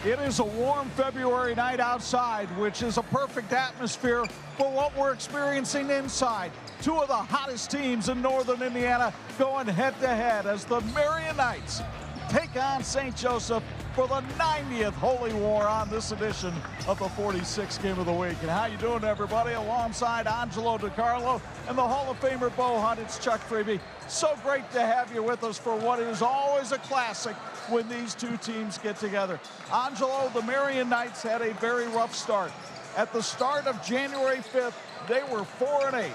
It is a warm February night outside, which is a perfect atmosphere for what we're experiencing inside. Two of the hottest teams in northern Indiana going head-to-head as the Marian Knights take on St. Joseph for the 90th Holy War on this edition of the 46 Game of the Week. And how you doing, everybody? Alongside Angelo DiCarlo and the Hall of Famer Bo Hunt, it's Chuck Freebie. So great to have you with us for what is always a classic when these two teams get together. Angelo, the Marian Knights had a very rough start. At the start of January 5th, they were 4-8.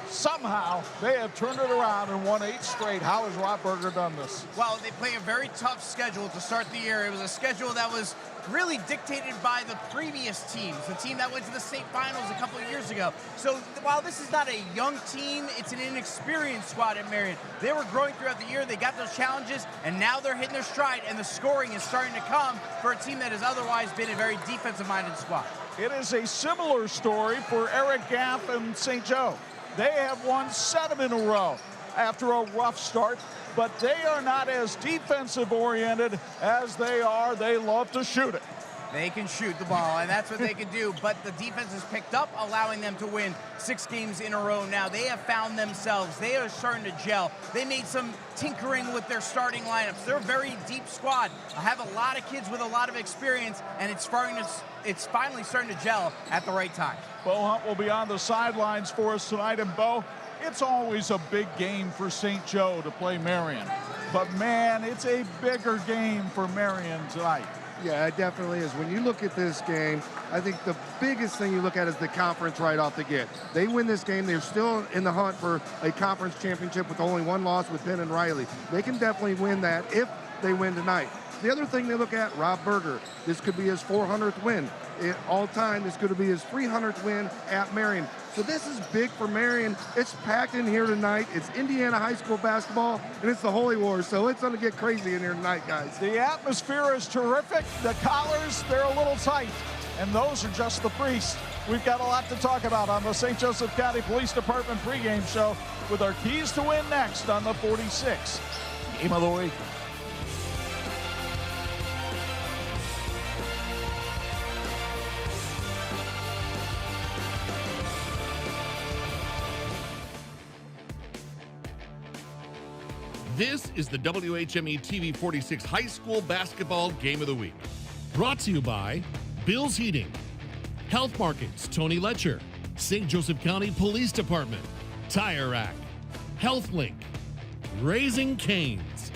Somehow, they have turned it around and won 8 straight. How has Rob Berger done this? Well, they play a very tough schedule to start the year. It was a schedule that was really dictated by the previous teams, the team that went to the state finals a couple of years ago. So while this is not a young team, it's an inexperienced squad at Marian. They were growing throughout the year. They got those challenges, and now they're hitting their stride, and the scoring is starting to come for a team that has otherwise been a very defensive-minded squad. It is a similar story for Eric Gaff and St. Joe. They have won 7 in a row after a rough start, but they are not as defensive-oriented as they love to shoot it. They can shoot the ball, and that's what they can do, but the defense has picked up, allowing them to win 6 games in a row now. They have found themselves. They are starting to gel. They made some tinkering with their starting lineups. They're a very deep squad. I have a lot of kids with a lot of experience, and it's finally starting to gel at the right time. Bo Hunt will be on the sidelines for us tonight, and Bo, it's always a big game for St. Joe to play Marian. But man, it's a bigger game for Marian tonight. Yeah, it definitely is. When you look at this game, I think the biggest thing you look at is the conference right off the get. They win this game, they're still in the hunt for a conference championship with only 1 loss with Penn and Riley. They can definitely win that if they win tonight. The other thing they look at, Rob Berger. This could be his 400th win. All time, this could be his 300th win at Marian. So this is big for Marian. It's packed in here tonight. It's Indiana high school basketball, and it's the Holy War, so it's going to get crazy in here tonight, guys. The atmosphere is terrific. The collars, they're a little tight, and those are just the priests. We've got a lot to talk about on the St. Joseph County Police Department pregame show with our keys to win next on the 46 Game of the Week. This is the WHME TV46 High School Basketball Game of the Week. Brought to you by Bill's Heating, Health Markets, Tony Letcher, St. Joseph County Police Department, Tire Rack, HealthLink, Raising Cane's,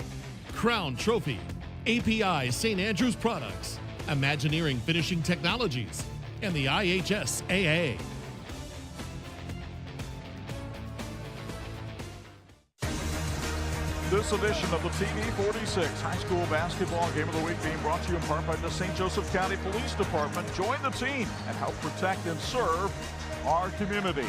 Crown Trophy, API St. Andrews Products, Imagineering Finishing Technologies, and the IHSAA. This edition of the TV46 High School Basketball Game of the Week being brought to you in part by the St. Joseph County Police Department. Join the team and help protect and serve our community.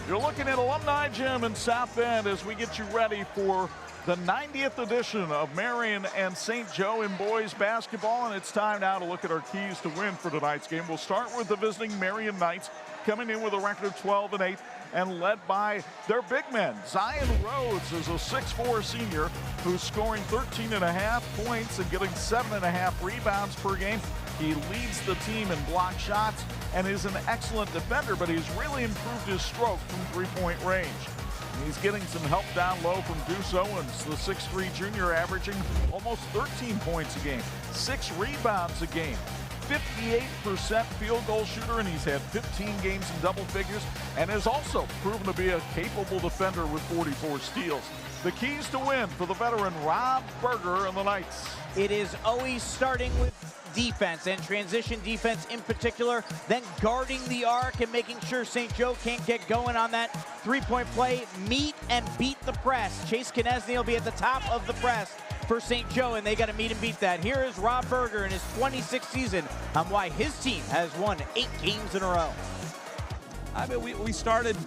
You're looking at Alumni Gym in South Bend as we get you ready for the 90th edition of Marian and St. Joe in boys basketball, and it's time now to look at our keys to win for tonight's game. We'll start with the visiting Marian Knights, coming in with a record of 12-8 and led by their big men. Zion Rhodes is a 6'4" senior who's scoring 13.5 points and getting 7.5 rebounds per game. He leads the team in block shots and is an excellent defender, but he's really improved his stroke from three-point range. He's getting some help down low from Deuce Owens, the 6'3" junior, averaging almost 13 points a game, 6 rebounds a game, 58% field goal shooter, and he's had 15 games in double figures and has also proven to be a capable defender with 44 steals. The keys to win for the veteran Rob Berger and the Knights. It is always starting with defense and transition defense in particular, then guarding the arc and making sure St. Joe can't get going on that three-point play. Meet and beat the press. Chase Knesny will be at the top of the press for St. Joe, and they got to meet and beat that. Here is Rob Berger in his 26th season on why his team has won 8 games in a row. I mean, we started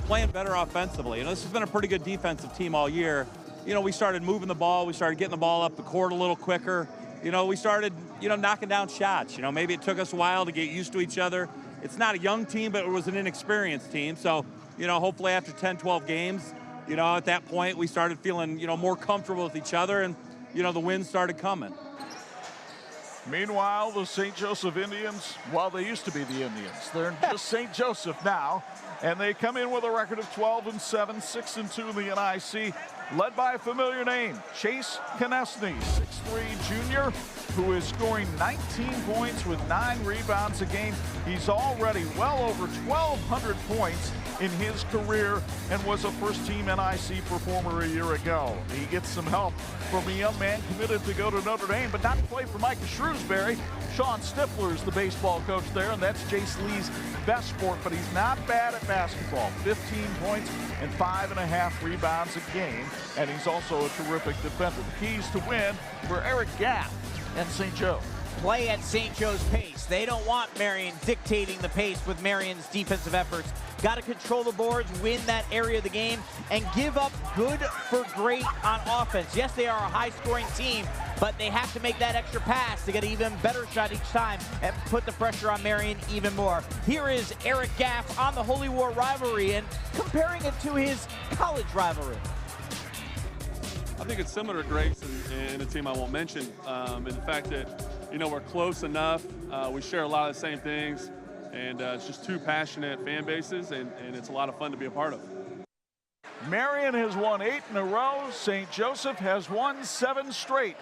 playing better offensively. This has been a pretty good defensive team all year. We started moving the ball. We started getting the ball up the court a little quicker. We started, knocking down shots. Maybe it took us a while to get used to each other. It's not a young team, but it was an inexperienced team. So, hopefully after 10, 12 games, at that point we started feeling, more comfortable with each other, and, the wins started coming. Meanwhile, the St. Joseph Indians, well, they used to be the Indians. They're just St. Joseph now, and they come in with a record of 12-7, 6-2 in the NIC, led by a familiar name, Chase Konechny, 6'3" junior, who is scoring 19 points with 9 rebounds a game. He's already well over 1,200 points in his career and was a first-team NIC performer a year ago. He gets some help from a young man committed to go to Notre Dame, but not to play for Micah Shrewsbury. Sean Stifler is the baseball coach there, and that's Jace Lee's best sport, but he's not bad at basketball. 15 points and 5.5 rebounds a game, and he's also a terrific defender. The keys to win for Eric Gaff and St. Joe. Play at St. Joe's pace. They don't want Marian dictating the pace with Marian's defensive efforts. Got to control the boards, win that area of the game, and give up good for great on offense. Yes, they are a high-scoring team, but they have to make that extra pass to get an even better shot each time and put the pressure on Marian even more. Here is Eric Gaff on the Holy War rivalry and comparing it to his college rivalry. I think it's similar to Grace and a team I won't mention, in the fact that, you know, we're close enough, we share a lot of the same things, and it's just two passionate fan bases, and it's a lot of fun to be a part of. Marian has won 8 in a row. St. Joseph has won 7 straight.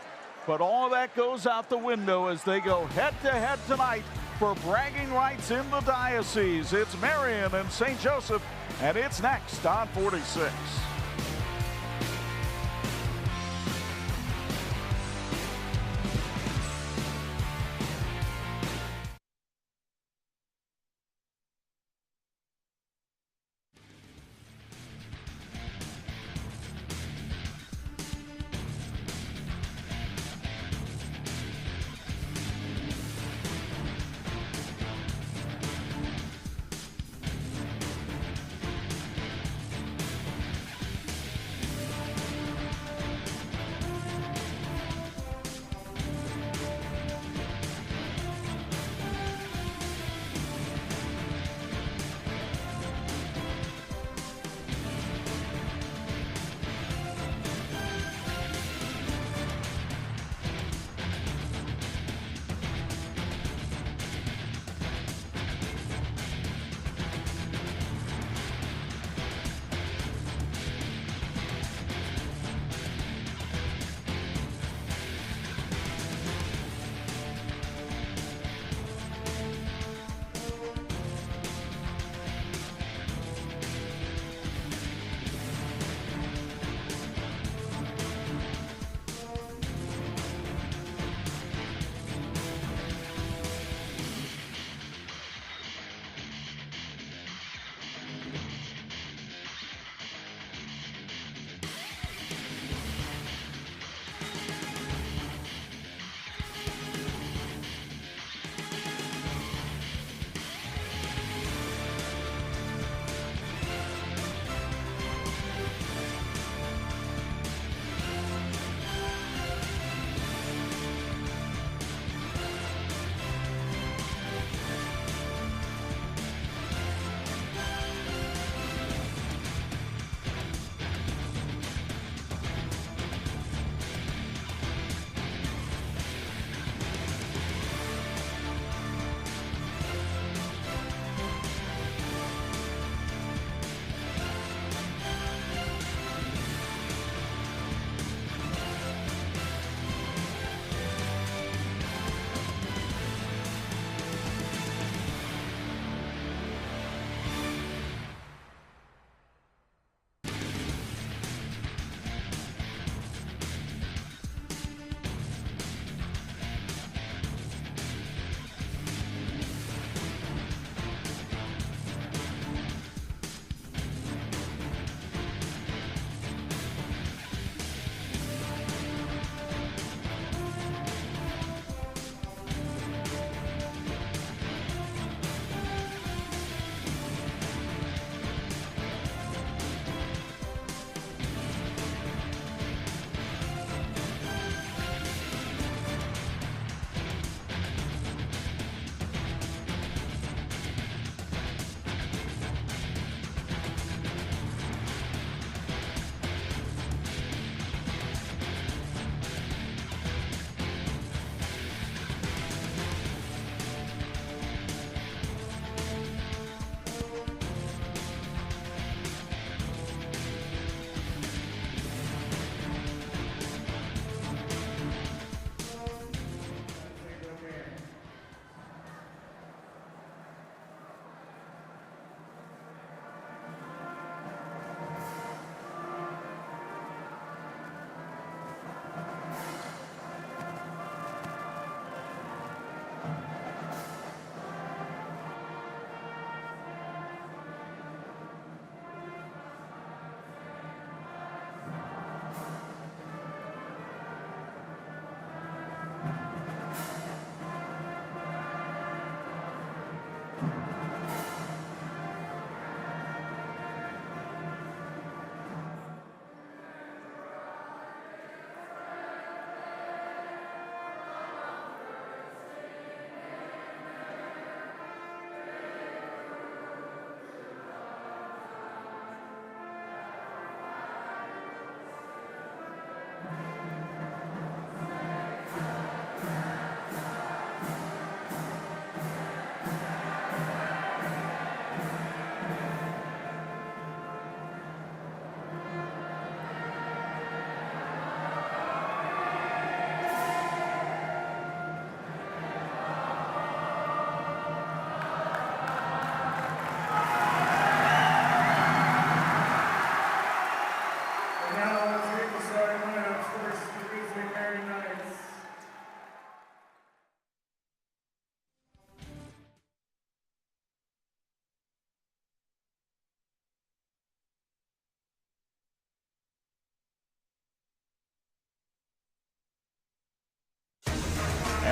But all that goes out the window as they go head-to-head tonight for bragging rights in the diocese. It's Marian and St. Joseph, and it's next on 46.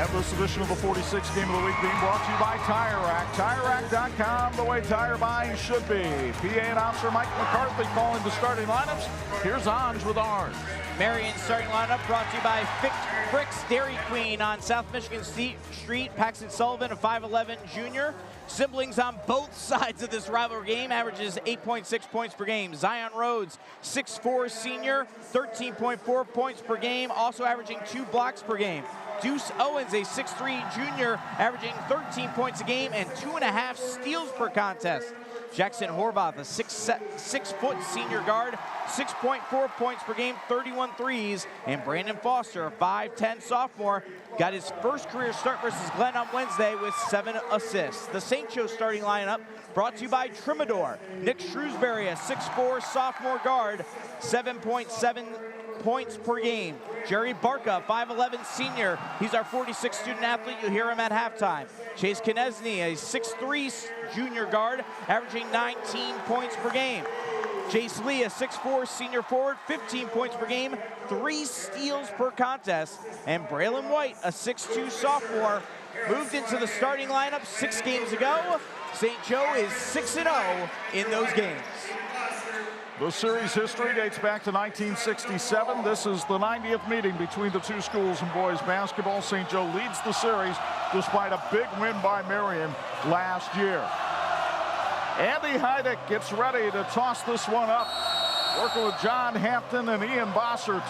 And this edition of the 46 Game of the Week being brought to you by Tire Rack. TireRack.com, the way tire buying should be. PA announcer Mike McCarthy calling the starting lineups. Here's Anj with ours. Marian starting lineup brought to you by Frick's Dairy Queen on South Michigan Street. Paxton Sullivan, a 5'11 junior. Siblings on both sides of this rivalry game, averages 8.6 points per game. Zion Rhodes, 6'4 senior, 13.4 points per game, also averaging 2 blocks per game. Deuce Owens, a 6'3 junior, averaging 13 points a game and 2.5 steals per contest. Jackson Horvath, a 6-foot senior guard, 6.4 points per game, 31 threes. And Brandon Foster, a 5'10 sophomore, got his first career start versus Glenn on Wednesday with 7 assists. The St. Joe starting lineup brought to you by Trimador. Nick Shrewsbury, a 6'4 sophomore guard, 7.7 points per game. Jerry Barca, 5'11 senior. He's our 46 student athlete. You'll hear him at halftime. Chase Knesny, a 6'3 junior guard, averaging 19 points per game. Jace Lee, a 6'4 senior forward, 15 points per game, 3 steals per contest. And Braylon White, a 6'2 sophomore, moved into the starting lineup 6 games ago. St. Joe is 6-0 in those games. The series history dates back to 1967. This is the 90th meeting between the two schools in boys basketball. St. Joe leads the series despite a big win by Marian last year. Andy Heidick gets ready to toss this one up, working with John Hampton and Ian Bossert.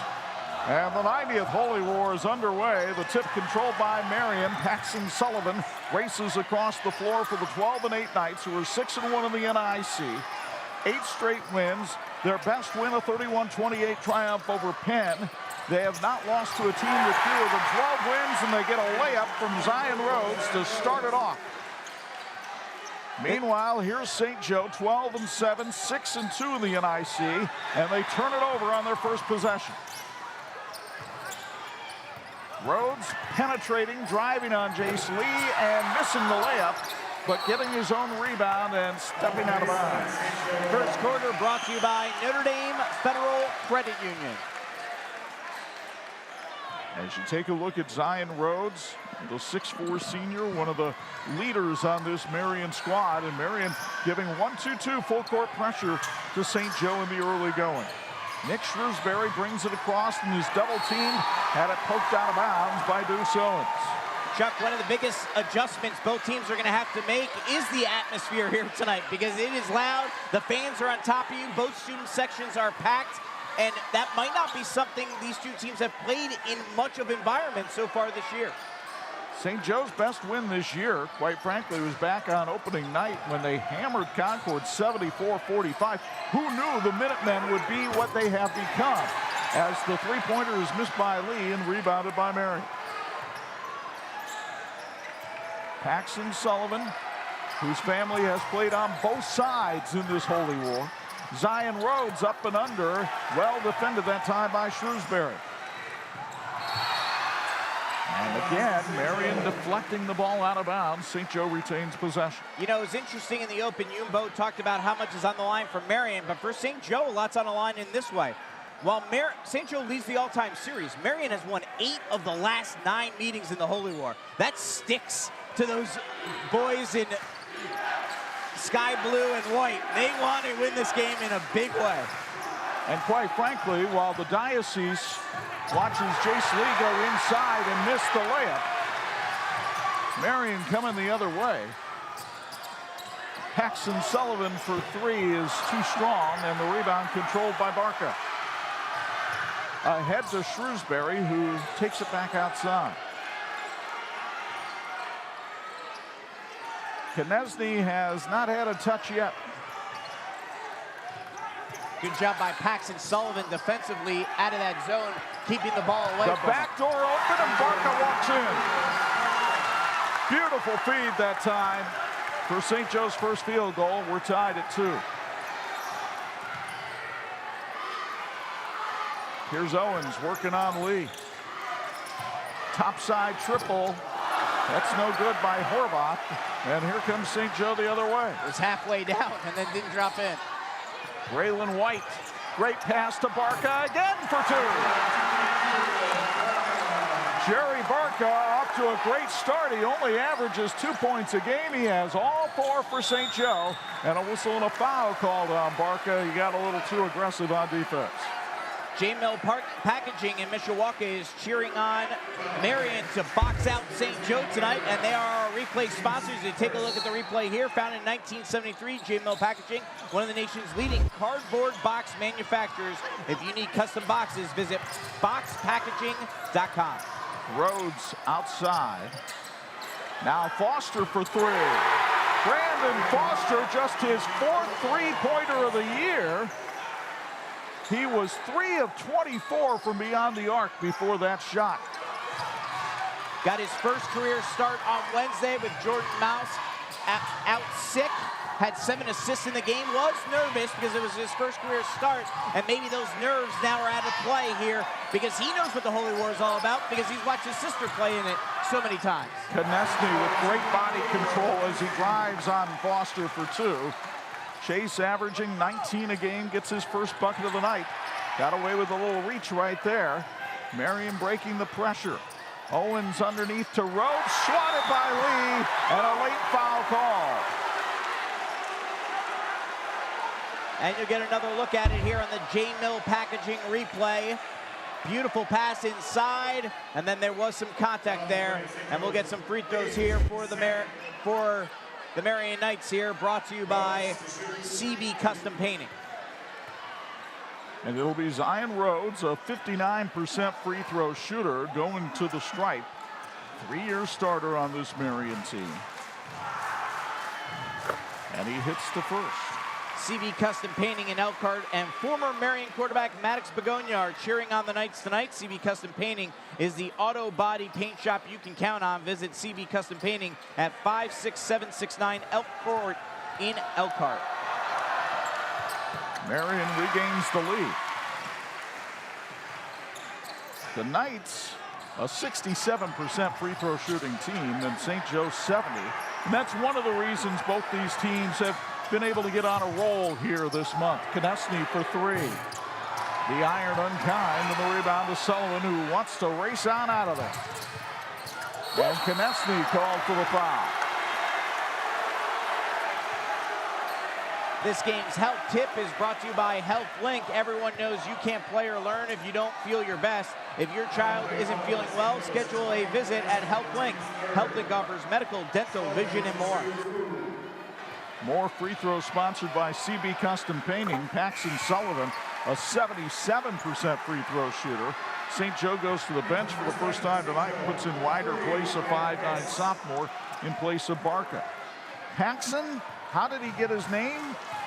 And the 90th Holy War is underway. The tip controlled by Marian. Paxton Sullivan races across the floor for the 12-8 Knights, who are 6-1 in the NIC. 8 straight wins. Their best win, a 31-28 triumph over Penn. They have not lost to a team with fewer than 12 wins, and they get a layup from Zion Rhodes to start it off. Meanwhile, here's St. Joe, 12-7, 6-2 in the NIC, and they turn it over on their first possession. Rhodes penetrating, driving on Jace Lee, and missing the layup, but getting his own rebound and stepping out of bounds. First quarter brought to you by Notre Dame Federal Credit Union. As you take a look at Zion Rhodes, the 6'4 senior, one of the leaders on this Marian squad, and Marian giving 1-2-2 full court pressure to St. Joe in the early going. Nick Shrewsbury brings it across and is double teamed, had it poked out of bounds by Deuce Owens. Chuck, one of the biggest adjustments both teams are going to have to make is the atmosphere here tonight, because it is loud. The fans are on top of you. Both student sections are packed, and that might not be something these two teams have played in much of environment so far this year. St. Joe's best win this year, quite frankly, was back on opening night when they hammered Concord 74-45. Who knew the Minutemen would be what they have become, as the three-pointer is missed by Lee and rebounded by Marian. Paxton Sullivan, whose family has played on both sides in this Holy War. Zion Rhodes up and under, well defended that time by Shrewsbury. And again, Marian deflecting the ball out of bounds. St. Joe retains possession. You know, it's interesting in the open, Umbo talked about how much is on the line for Marian, but for St. Joe, a lot's on the line in this way. While St. Joe leads the all-time series, Marian has won 8 of the last 9 meetings in the Holy War. That sticks to those boys in sky blue and white. They want to win this game in a big way. And quite frankly, while the Diocese watches Jace Lee go inside and miss the layup, Marian coming the other way. Paxton Sullivan for 3 is too strong, and the rebound controlled by Barca. Ahead to Shrewsbury, who takes it back outside. Knesny has not had a touch yet. Good job by Paxton Sullivan defensively out of that zone, keeping the ball away. The back door open and Barca walks in. Beautiful feed that time for St. Joe's first field goal. We're tied at 2. Here's Owens working on Lee. Topside triple. That's no good by Horvath. And here comes St. Joe the other way. It was halfway down and then didn't drop in. Braylon White. Great pass to Barca again for 2. Jerry Barca off to to a great start. He only averages 2 points a game. He has all 4 for St. Joe. And a whistle and a foul called on Barca. He got a little too aggressive on defense. J-Mill Packaging in Mishawaka is cheering on Marian to box out St. Joe tonight, and they are our replay sponsors. You take a look at the replay here. Founded in 1973, J-Mill Packaging, one of the nation's leading cardboard box manufacturers. If you need custom boxes, visit boxpackaging.com. Rhodes outside. Now Foster for 3. Brandon Foster, just his 4th three-pointer of the year. He was 3 of 24 from beyond the arc before that shot. Got his first career start on Wednesday with Jordan Mouse out sick. Had 7 assists in the game. Was nervous because it was his first career start, and maybe those nerves now are out of play here because he knows what the Holy War is all about because he's watched his sister play in it so many times. Konechny with great body control as he drives on Foster for 2. Chase averaging 19 a game, gets his first bucket of the night. Got away with a little reach right there. Marian breaking the pressure. Owens underneath to Rhodes, swatted by Lee, and a late foul call. And you'll get another look at it here on the J-Mill Packaging replay. Beautiful pass inside, and then there was some contact there. And we'll get some free throws here for the Marian Knights here, brought to you by CB Custom Painting. And it'll be Zion Rhodes, a 59% free throw shooter, going to the stripe. 3-year starter on this Marian team. And he hits the first. CB Custom Painting in Elkhart and former Marian quarterback Maddox Begonia are cheering on the Knights tonight. CB Custom Painting is the auto body paint shop you can count on. Visit CB Custom Painting at 56769 Elk Court in Elkhart. Marian regains the lead. The Knights, a 67% free throw shooting team, and St. Joe 70. And that's one of the reasons both these teams have been able to get on a roll here this month. Konechny for 3. The iron unkind, and the rebound to Sullivan, who wants to race on out of there. And Konechny called for the foul. This game's health tip is brought to you by Health Link. Everyone knows you can't play or learn if you don't feel your best. If your child isn't feeling well, schedule a visit at Health Link. Health Link offers medical, dental, vision, and more. More free throws sponsored by CB Custom Painting. Paxton Sullivan, a 77% free throw shooter. St. Joe goes to the bench for the first time tonight, puts in Ryder Place, a 5'9" sophomore, in place of Barca. Paxton, how did he get his name?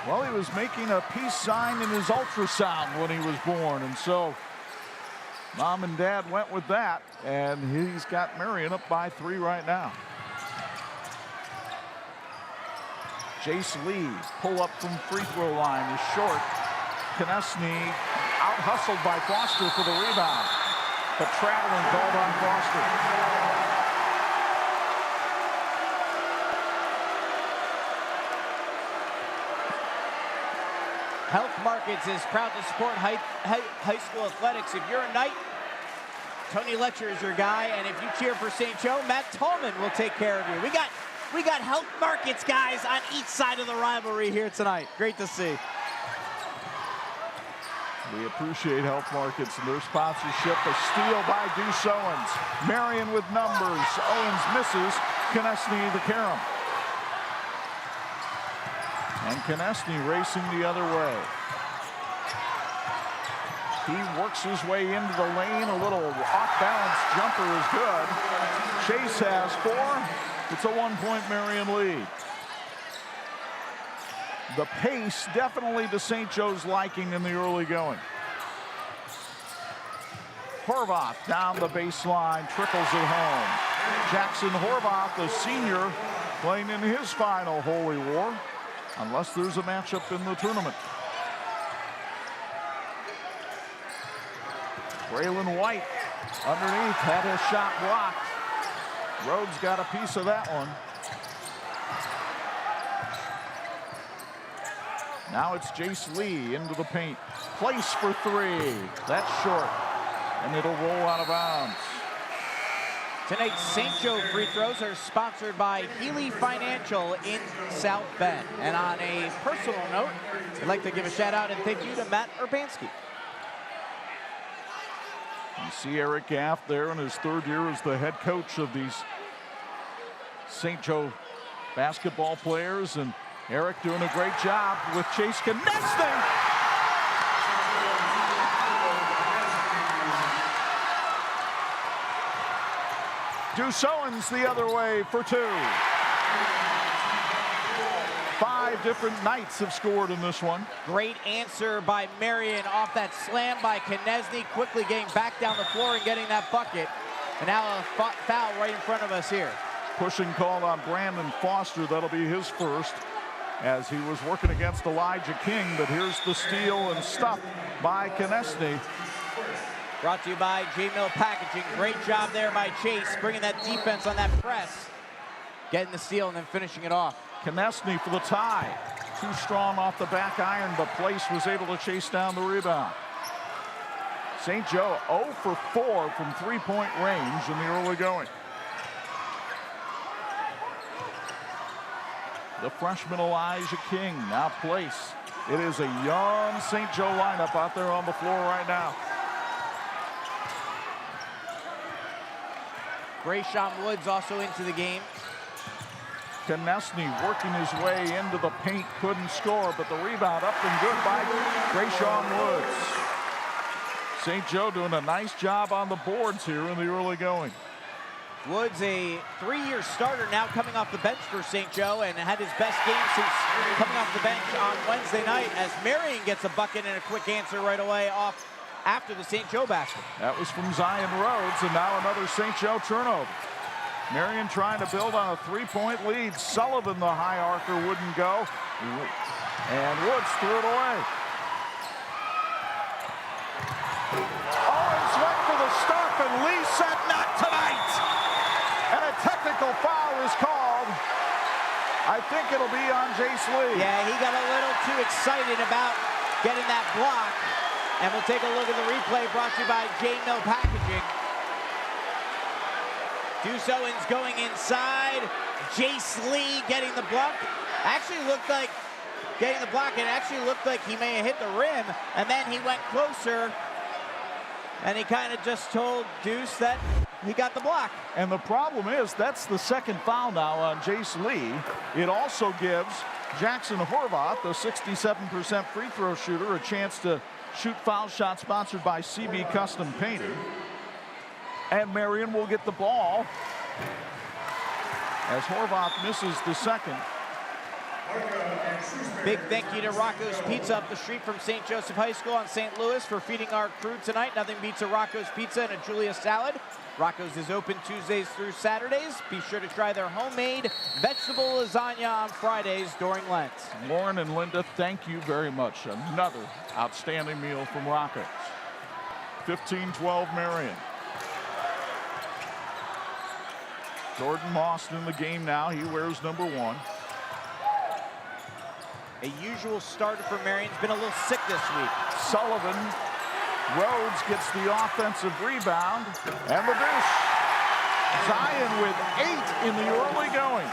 Well, he was making a peace sign in his ultrasound when he was born, and so Mom and Dad went with that, and he's got Marian up by 3 right now. Jace Lee, pull up from free throw line, is short. Konechny out hustled by Foster for the rebound, but traveling called on Foster. Health Markets is proud to support high school athletics. If you're a Knight, Tony Letcher is your guy, and if you cheer for St. Joe, Matt Tallman will take care of you. We got Health Markets guys on each side of the rivalry here tonight. Great to see. We appreciate Health Markets and their sponsorship. A steal by Deuce Owens. Marian with numbers. Owens misses. Konechny the carom. And Konechny racing the other way. He works his way into the lane. A little off-balance jumper is good. Chase has 4. It's a 1-point Marian lead. The pace definitely to St. Joe's liking in the early going. Horvath down the baseline, trickles it home. Jackson Horvath, the senior, playing in his final Holy War, unless there's a matchup in the tournament. Braylon White underneath, had his shot blocked. Rhodes got a piece of that one. Now it's Jace Lee into the paint. Place for 3. That's short. And it'll roll out of bounds. Tonight's St. Joe free throws are sponsored by Healy Financial in South Bend. And on a personal note, I'd like to give a shout out and thank you to Matt Urbanski. You see Eric Gaff there in his third year as the head coach of these St. Joe basketball players, and Eric doing a great job with Chase Konechny. Deuce Owens the other way for two. 5 different Knights have scored in this one. Great answer by Marian off that slam by Konechny, quickly getting back down the floor and getting that bucket. And now a foul right in front of us here. Pushing call on Brandon Foster. That'll be his first, as he was working against Elijah King. But here's the steal and stuff by Konechny. Brought to you by J-Mill Packaging. Great job there by Chase, bringing that defense on that press. Getting the steal and then finishing it off. Konechny for the tie. Too strong off the back iron, but Place was able to chase down the rebound. St. Joe 0 for 4 from three-point range in the early going. The freshman Elijah King now Place. It is a young St. Joe lineup out there on the floor right now. Grayshawn Woods also into the game. Konechny working his way into the paint, couldn't score, but the rebound up and good by Grayshawn Woods. St. Joe doing a nice job on the boards here in the early going. Woods, a 3-year starter now coming off the bench for St. Joe, and had his best game since coming off the bench on Wednesday night, as Marian gets a bucket and a quick answer right away off after the St. Joe basket. That was from Zion Rhodes, and now another St. Joe turnover. Marian trying to build on a 3-point lead. Sullivan, the high archer, wouldn't go. And Woods threw it away. Owens went for the stuff, and Lee said, "Not tonight." And a technical foul is called. I think it'll be on Jace Lee. Yeah, he got a little too excited about getting that block. And we'll take a look at the replay brought to you by J-Mill Packaging. Deuce Owens going inside. Jace Lee getting the block. Actually looked like getting the block. It actually looked like he may have hit the rim. And then he went closer. And he kind of just told Deuce that he got the block. And the problem is that's the second foul now on Jace Lee. It also gives Jackson Horvath, the 67% free throw shooter, a chance to shoot foul shot sponsored by CB Custom Painting. And Marian will get the ball as Horvath misses the second. Big thank you to Rocco's Pizza up the street from St. Joseph High School on St. Louis for feeding our crew tonight. Nothing beats a Rocco's Pizza and a Julia salad. Rocco's is open Tuesdays through Saturdays. Be sure to try their homemade vegetable lasagna on Fridays during Lent. Lauren and Linda, thank you very much. Another outstanding meal from Rocco's. 15-12 Marian. Jordan Moss in the game now. He wears number 1. A usual starter for Marian's been a little sick this week. Sullivan. Rhodes gets the offensive rebound, and the deuce. Zion with 8 in the early going.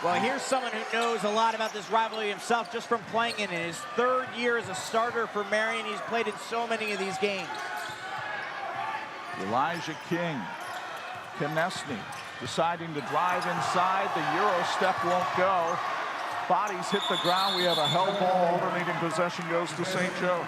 Well, here's someone who knows a lot about this rivalry himself just from playing in it. His 3rd year as a starter for Marian. He's played in so many of these games. Elijah King. Konechny deciding to drive inside. The Euro step won't go. Bodies hit the ground. We have a held ball. Alternating possession goes to St. Joe.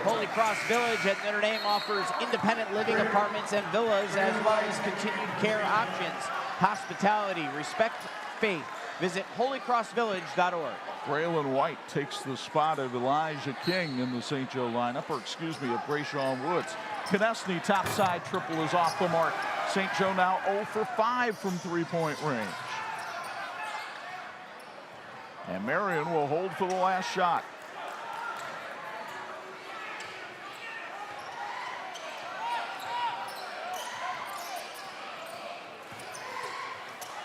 Holy Cross Village at Notre Dame offers independent living apartments and villas, as well as continued care options, hospitality, respect, faith. Visit holycrossvillage.org. Braylon White takes the spot of Elijah King in the St. Joe lineup, or excuse me, of Grayshawn Woods. Konechny topside triple is off the mark. St. Joe now 0 for 5 from three-point range. And Marian will hold for the last shot.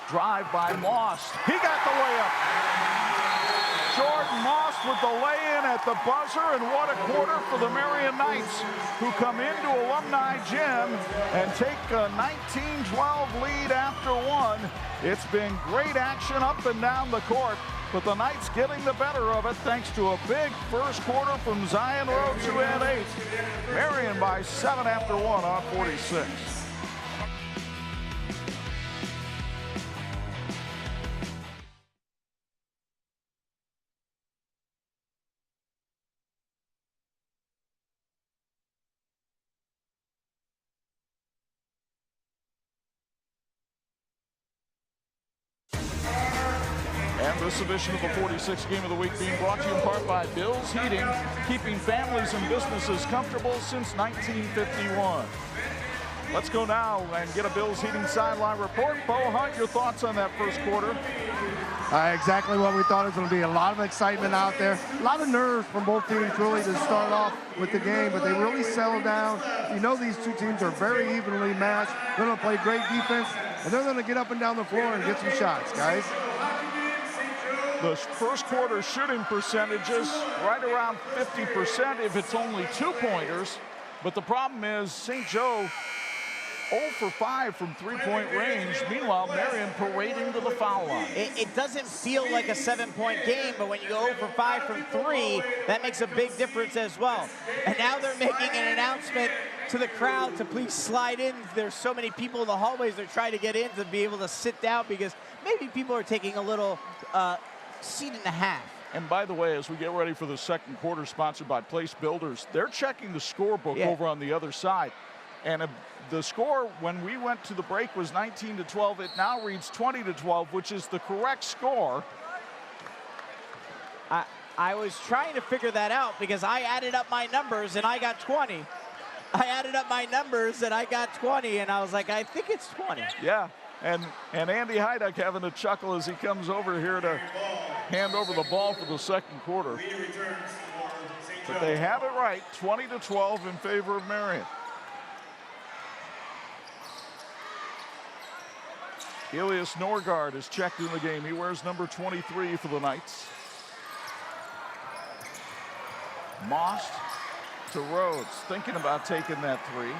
Drive by Moss. He got the layup. Jordan Moss with the lay-in at the buzzer, and what a quarter for the Marian Knights, who come into Alumni Gym and take a 19-12 lead after one. It's been great action up and down the court, but the Knights getting the better of it thanks to a big first quarter from Zion Rhodes, who had 8. Marian by 7 after one on 46. And this edition of the 46 Game of the Week being brought to you in part by Bill's Heating, keeping families and businesses comfortable since 1951. Let's go now and get a Bill's Heating sideline report. Bo Hunt, your thoughts on that first quarter? Exactly what we thought. It was going to be a lot of excitement out there. A lot of nerves from both teams really to start off with the game, but they really settled down. You know these two teams are very evenly matched. They're going to play great defense, and they're going to get up and down the floor and get some shots, guys. The first quarter shooting percentages right around 50% if it's only 2-pointers. But the problem is St. Joe 0 for 5 from three-point range. Meanwhile, Marian parading to the foul line. It doesn't feel like a 7-point game, but when you go 0 for 5 from 3, that makes a big difference as well. And now they're making an announcement to the crowd to please slide in. There's so many people in the hallways they're trying to get in to be able to sit down because maybe people are taking a little seat and a half. And by the way, as we get ready for the second quarter, sponsored by Place Builders, they're checking the scorebook over on the other side. And the score when we went to the break was 19-12. It now reads 20-12, which is the correct score. I was trying to figure that out because I added up my numbers and I got 20. I added up my numbers and I got 20, and I was like, I think it's 20. Yeah. And Andy Heiduck having a chuckle as he comes over here to hand over the ball for the second quarter. But they have it right, 20-12 in favor of Marian. Elias Norgard is checked in the game. He wears number 23 for the Knights. Moss to Rhodes, thinking about taking that three.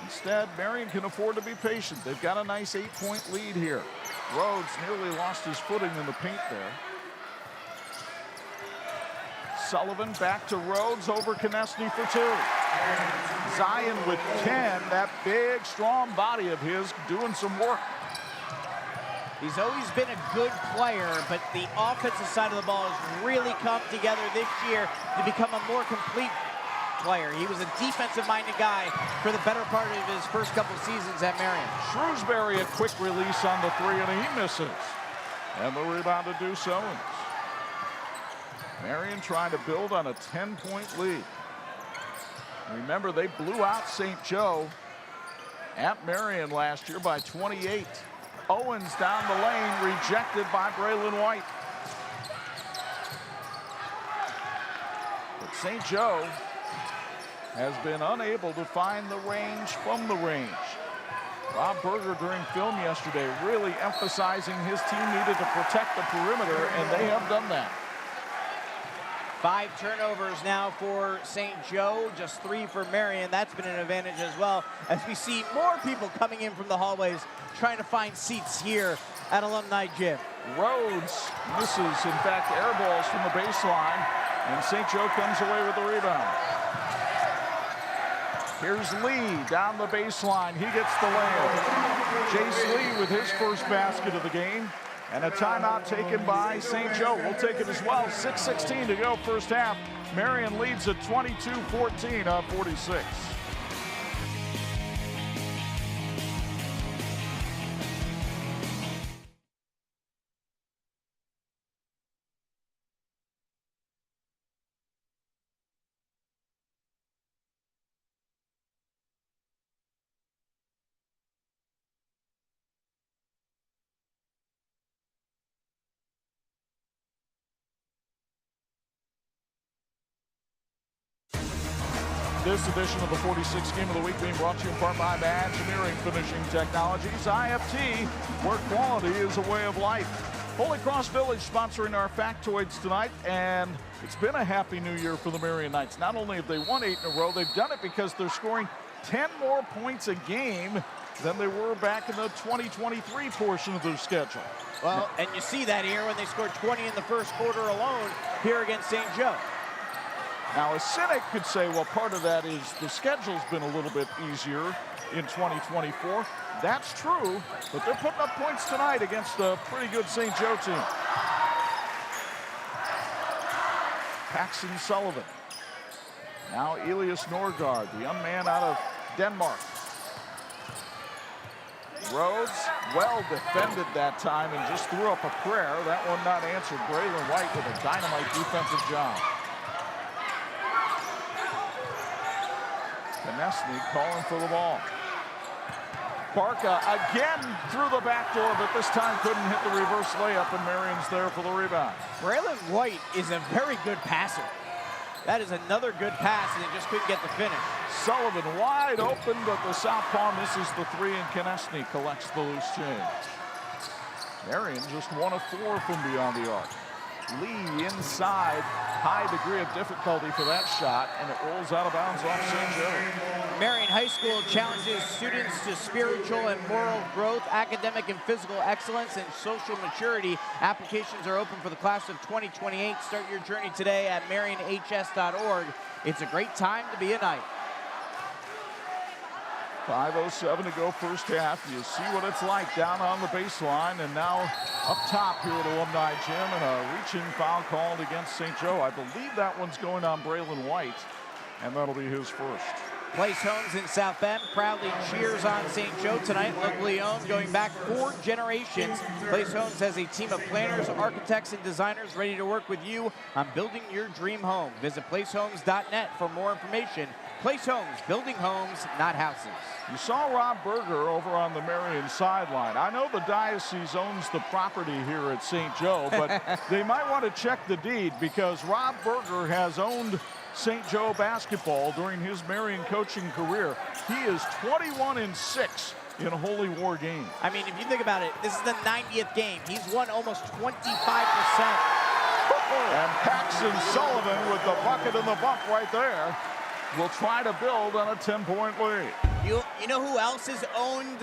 Instead, Marian can afford to be patient. They've got a nice 8-point lead here. Rhodes nearly lost his footing in the paint there. Sullivan back to Rhodes over Konechny for 2. Zion with 10, that big, strong body of his doing some work. He's always been a good player, but the offensive side of the ball has really come together this year to become a more complete player. He was a defensive-minded guy for the better part of his first couple seasons at Marian. Shrewsbury a quick release on the 3, and he misses. And the rebound to Deuce Owens. Marian trying to build on a 10-point lead. Remember, they blew out St. Joe at Marian last year by 28. Owens down the lane, rejected by Braylon White. But St. Joe has been unable to find the range from the range. Rob Berger during film yesterday really emphasizing his team needed to protect the perimeter, and they have done that. 5 turnovers now for St. Joe, just 3 for Marian. That's been an advantage as well, as we see more people coming in from the hallways trying to find seats here at Alumni Gym. Rhodes misses, in fact, air balls from the baseline, and St. Joe comes away with the rebound. Here's Lee down the baseline. He gets the layup. Jace Lee with his first basket of the game. And a timeout taken by St. Joe. We'll take it as well. 6:16 to go first half. Marian leads at 22-14 on 46. This edition of the 46 Game of the Week being brought to you in part by Engineering Finishing Technologies, IFT, where quality is a way of life. Holy Cross Village sponsoring our factoids tonight, and it's been a happy new year for the Marian Knights. Not only have they won 8 in a row, they've done it because they're scoring 10 more points a game than they were back in the 2023 portion of their schedule. Well, and you see that here when they scored 20 in the first quarter alone here against St. Joe. Now, a cynic could say, well, part of that is the schedule's been a little bit easier in 2024. That's true, but they're putting up points tonight against a pretty good St. Joe team. Paxton Sullivan. Now Elias Norgard, the young man out of Denmark. Rhodes, well defended that time and just threw up a prayer. That one not answered. Braylon White with a dynamite defensive job. Konechny calling for the ball. Barca again through the back door, but this time couldn't hit the reverse layup, and Marian's there for the rebound. Braylon White is a very good passer. That is another good pass, and they just couldn't get the finish. Sullivan wide open, but the southpaw misses the 3, and Konechny collects the loose change. Marian just 1 of 4 from beyond the arc. Lee inside, high degree of difficulty for that shot, and it rolls out of bounds off St. Joe. Marian High School challenges students to spiritual and moral growth, academic and physical excellence, and social maturity. Applications are open for the class of 2028. Start your journey today at marianhs.org. It's a great time to be a Knight. 5:07 to go first half. You see what it's like down on the baseline, and now up top here at Alumni Gym, and a reaching foul called against St. Joe. I believe that one's going on Braylon White, and that'll be his first. Place Homes in South Bend proudly cheers on St. Joe tonight. Locally owned, going back 4 generations. Place Homes has a team of planners, architects, and designers ready to work with you on building your dream home. Visit placehomes.net for more information. Place Homes, building homes, not houses. You saw Rob Berger over on the Marian sideline. I know the diocese owns the property here at St. Joe, but they might want to check the deed, because Rob Berger has owned St. Joe basketball during his Marian coaching career. He is 21-6 in Holy War games. I mean, if you think about it, this is the 90th game. He's won almost 25%. And Paxton Sullivan with the bucket and the bump right there will try to build on a 10-point lead. You know who else has owned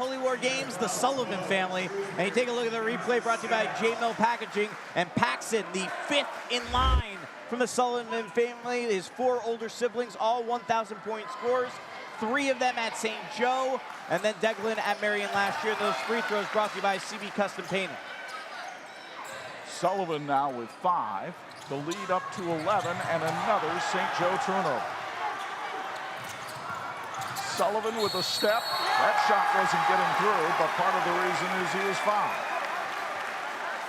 Holy War games? The Sullivan family. And you take a look at the replay brought to you by J-Mill Packaging. And Paxton, the 5th in line from the Sullivan family. His 4 older siblings, all 1,000-point scorers. 3 of them at St. Joe. And then Declan at Marian last year. Those free throws brought to you by CB Custom Painting. Sullivan now with 5. The lead up to 11, and another St. Joe turnover. Sullivan with a step. That shot wasn't getting through, but part of the reason is he is fouled.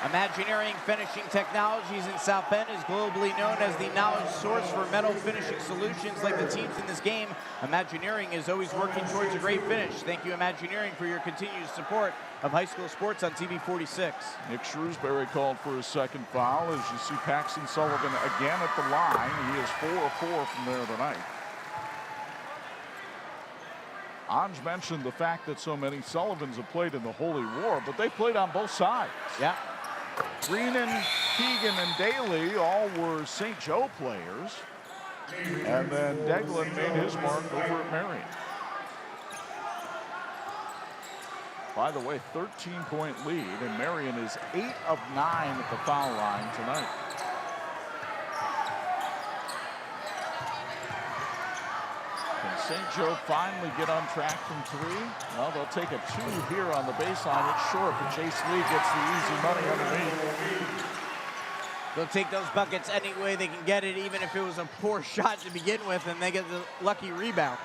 Imagineering Finishing Technologies in South Bend is globally known as the knowledge source for metal finishing solutions like the teams in this game. Imagineering is always working towards a great finish. Thank you, Imagineering, for your continued support of high school sports on TV46. Nick Shrewsbury called for his second foul. As you see Paxton Sullivan again at the line. He is 4 of 4 from there tonight. Anj mentioned the fact that so many Sullivans have played in the Holy War, but they played on both sides. Yeah. Greenan, Keegan, and Daly all were St. Joe players. And then Declan made his mark over at Marian. By the way, 13-point lead, and Marian is 8 of 9 at the foul line tonight. Can St. Joe finally get on track from 3? Well, they'll take a 2 here on the baseline. It's short, but Chase Lee gets the easy money underneath. They'll take those buckets any way they can get it, even if it was a poor shot to begin with, and they get the lucky rebound.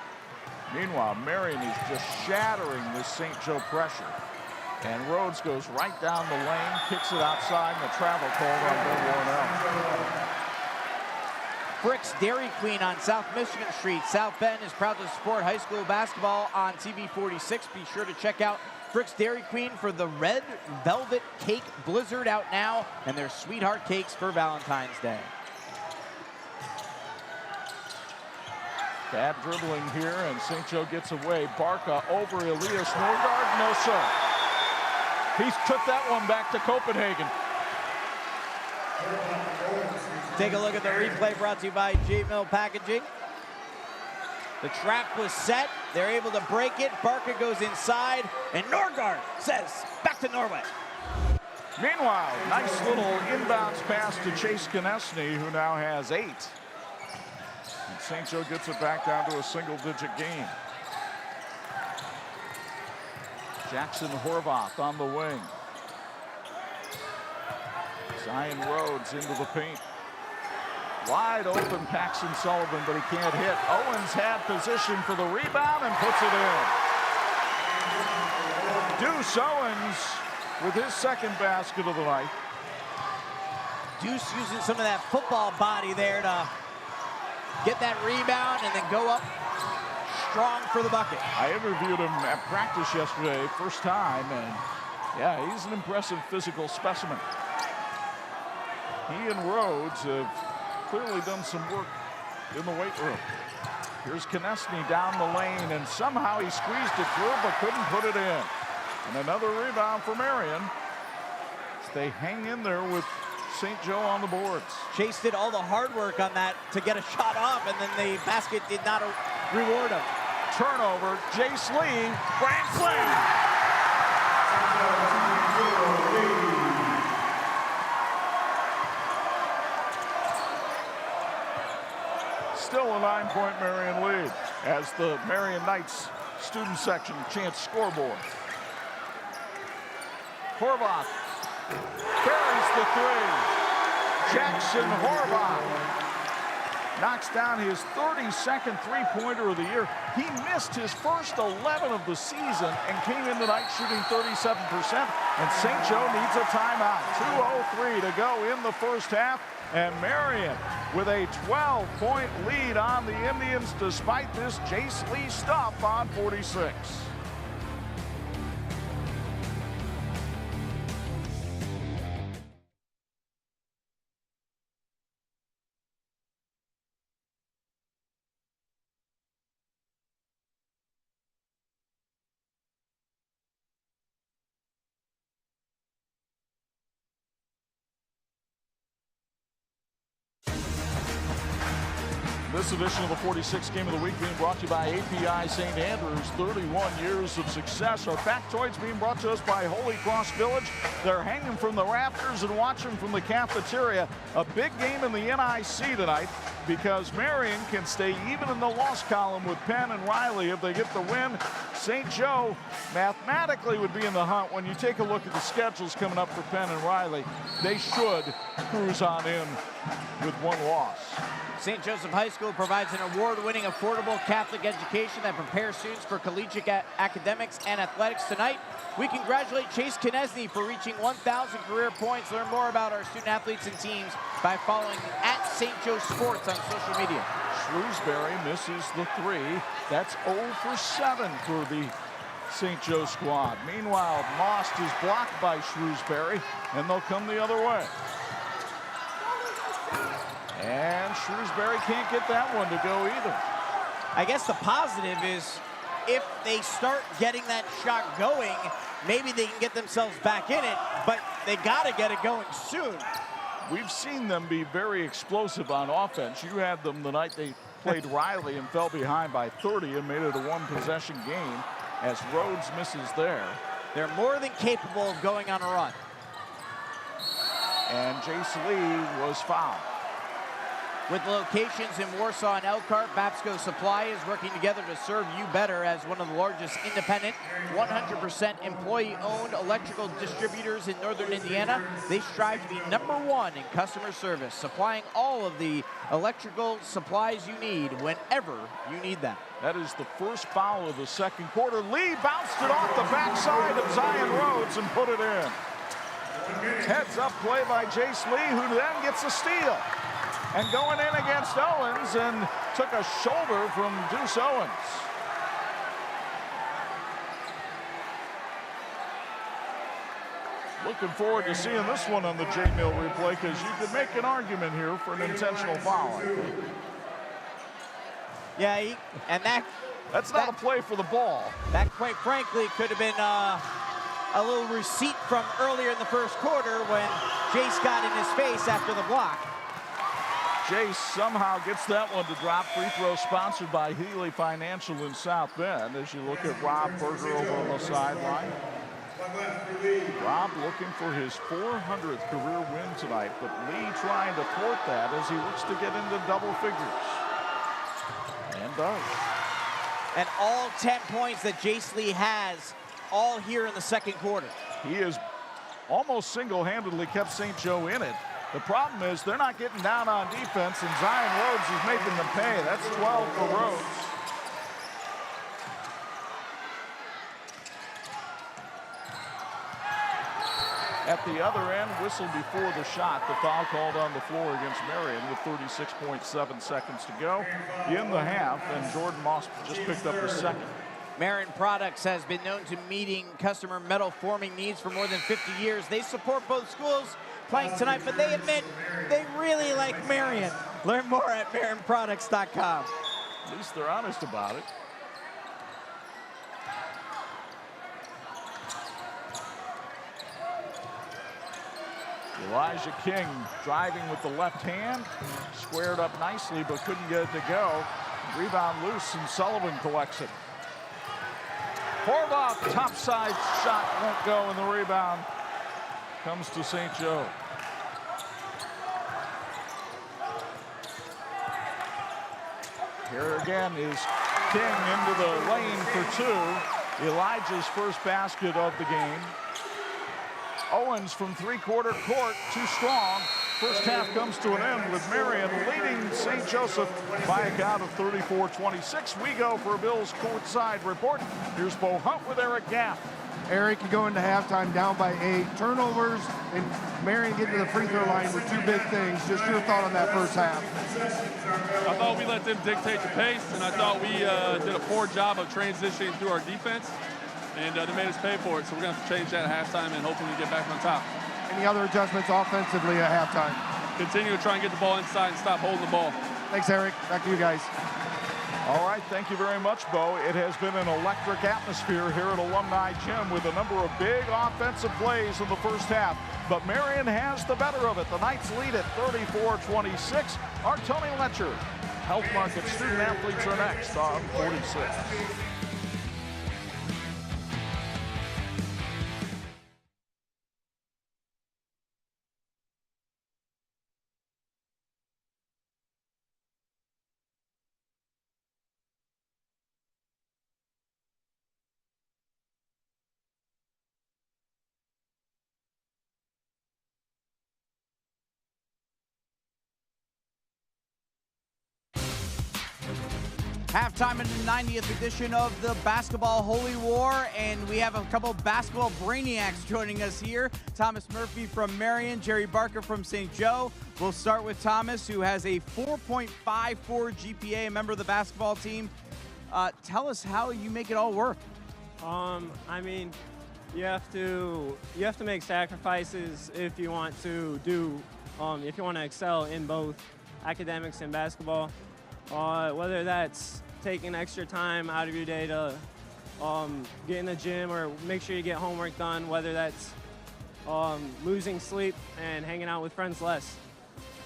Meanwhile, Marian is just shattering this St. Joe pressure. And Rhodes goes right down the lane, kicks it outside, and the travel called on Bill Warnell. Frick's Dairy Queen on South Michigan Street. South Bend is proud to support high school basketball on TV46. Be sure to check out Frick's Dairy Queen for the Red Velvet Cake Blizzard out now, and their Sweetheart Cakes for Valentine's Day. Bad dribbling here, and St. Joe gets away. Barca over Elias Norgard. No, sir. He took that one back to Copenhagen. Take a look at the replay brought to you by J-Mill Packaging. The trap was set. They're able to break it. Barker goes inside, and Norgard says, back to Norway. Meanwhile, nice little inbounds pass to Chase Konechny, who now has 8. And St. Joe gets it back down to a single-digit game. Jackson Horvath on the wing. Zion Rhodes into the paint. Wide open Paxton Sullivan, but he can't hit. Owens had position for the rebound and puts it in. Deuce Owens with his second basket of the night. Deuce using some of that football body there to get that rebound and then go up strong for the bucket. I interviewed him at practice yesterday, first time, and yeah, he's an impressive physical specimen. He and Rhodes have clearly done some work in the weight room. Here's Konechny down the lane, and somehow he squeezed it through but couldn't put it in. And another rebound for Marian. They hang in there with St. Joe on the boards. Chase did all the hard work on that to get a shot off, and then the basket did not reward him. Turnover, Jace Lee, grand slam. Still a 9-point Marian lead as the Marian Knights student section chants scoreboard. Horvath carries the 3. Jackson Horvath knocks down his 32nd three-pointer of the year. He missed his first 11 of the season and came in tonight shooting 37%. And St. Joe needs a timeout. 2:03 to go in the first half. And Marian with a 12-point lead on the Indians despite this Jace Lee stop on 46. This edition of the 46 Game of the Week being brought to you by API St. Andrews. 31 years of success. Our factoids being brought to us by Holy Cross Village. They're hanging from the rafters and watching from the cafeteria. A big game in the NIC tonight because Marian can stay even in the loss column with Penn and Riley if they get the win. St. Joe mathematically would be in the hunt. When you take a look at the schedules coming up for Penn and Riley, they should cruise on in with one loss. St. Joseph High School provides an award-winning, affordable Catholic education that prepares students for collegiate academics and athletics. Tonight, we congratulate Chase Konechny for reaching 1,000 career points. Learn more about our student athletes and teams by following @St. Joe Sports on social media. Shrewsbury misses the 3. That's 0 for 7 for the St. Joe squad. Meanwhile, Most is blocked by Shrewsbury, and they'll come the other way. And Shrewsbury can't get that one to go either. I guess the positive is if they start getting that shot going, maybe they can get themselves back in it, but they got to get it going soon. We've seen them be very explosive on offense. You had them the night they played Riley and fell behind by 30 and made it a one-possession game as Rhodes misses there. They're more than capable of going on a run. And Jace Lee was fouled. With locations in Warsaw and Elkhart, Babsco Supply is working together to serve you better as one of the largest independent, 100% employee-owned electrical distributors in northern Indiana. They strive to be #1 in customer service, supplying all of the electrical supplies you need whenever you need them. That is the first foul of the second quarter. Lee bounced it off the backside of Zion Rhodes and put it in. Heads-up play by Jace Lee, who then gets a steal. And going in against Owens and took a shoulder from Deuce Owens. Looking forward to seeing this one on the J-Mill replay because you could make an argument here for an intentional foul. Yeah, that's not a play for the ball. That, quite frankly, could have been a little receipt from earlier in the first quarter when Jace got in his face after the block. Jace somehow gets that one to drop. Free throw sponsored by Healy Financial in South Bend. As you look at Rob Berger over on the sideline. Rob looking for his 400th career win tonight, but Lee trying to thwart that as he looks to get into double figures. And does. And all 10 points that Jace Lee has, all here in the second quarter. He has almost single-handedly kept St. Joe in it. The problem is they're not getting down on defense, and Zion Rhodes is making them pay. That's 12 for Rhodes. At the other end, whistle before the shot. The foul called on the floor against Marian with 36.7 seconds to go in the half, and Jordan Moss just picked up the second. Marian Products has been known to meeting customer metal forming needs for more than 50 years. They support both schools playing tonight, but they admit they really like Marian. Learn more at MarianProducts.com. At least they're honest about it. Elijah King driving with the left hand, squared up nicely but couldn't get it to go. Rebound loose and Sullivan collects it. Horvath, topside shot won't go, and the rebound comes to St. Joe. Here again is King into the lane for two. Elijah's first basket of the game. Owens from three-quarter court, too strong. First half comes to an end with Marian leading St. Joseph by a count of 34-26. We go for a Bills courtside report. Here's Bo Hunt with Eric Gaff. Eric, you go into halftime down by 8. Turnovers and Marian getting to the free throw line were two big things. Just your thought on that first half. I thought we let them dictate the pace, and I thought we did a poor job of transitioning through our defense, and they made us pay for it. So we're going to have to change that at halftime and hopefully get back on top. Any other adjustments offensively at halftime? Continue to try and get the ball inside and stop holding the ball. Thanks, Eric. Back to you guys. All right, thank you very much, Bo. It has been an electric atmosphere here at Alumni Gym with a number of big offensive plays in the first half. But Marian has the better of it. The Knights lead at 34-26. Our Tony Letcher. Health Market student athletes are next on 46. Halftime in the 90th edition of the Basketball Holy War, and we have a couple of basketball brainiacs joining us here. Thomas Murphy from Marian, Jerry Barker from St. Joe. We'll start with Thomas, who has a 4.54 GPA, a member of the basketball team. Tell us how you make it all work. I mean, you have to make sacrifices if you want to if you want to excel in both academics and basketball. Whether that's taking extra time out of your day to get in the gym or make sure you get homework done, whether that's losing sleep and hanging out with friends less.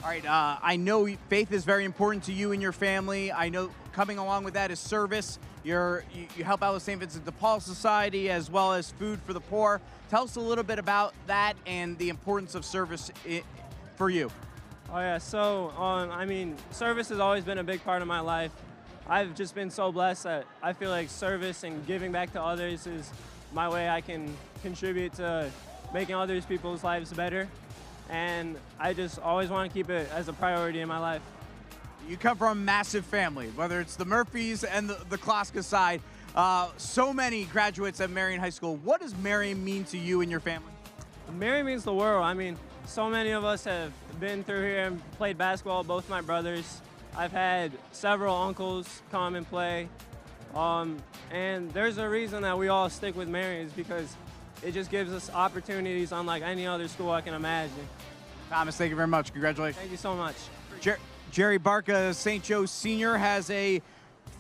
All right, I know faith is very important to you and your family. I know coming along with that is service. You help out with St. Vincent de Paul Society as well as Food for the Poor. Tell us a little bit about that and the importance of service for you. Oh yeah, so I mean, service has always been a big part of my life. I've just been so blessed that I feel like service and giving back to others is my way I can contribute to making other people's lives better. And I just always want to keep it as a priority in my life. You come from a massive family, whether it's the Murphys and the Kloska side. So many graduates at Marian High School. What does Marian mean to you and your family? Marian means the world. I mean, so many of us have been through here and played basketball, both my brothers. I've had several uncles come and play. And there's a reason that we all stick with Marian is because it just gives us opportunities unlike any other school I can imagine. Thomas, thank you very much. Congratulations. Thank you so much. Jerry Barca, St. Joe Senior, has a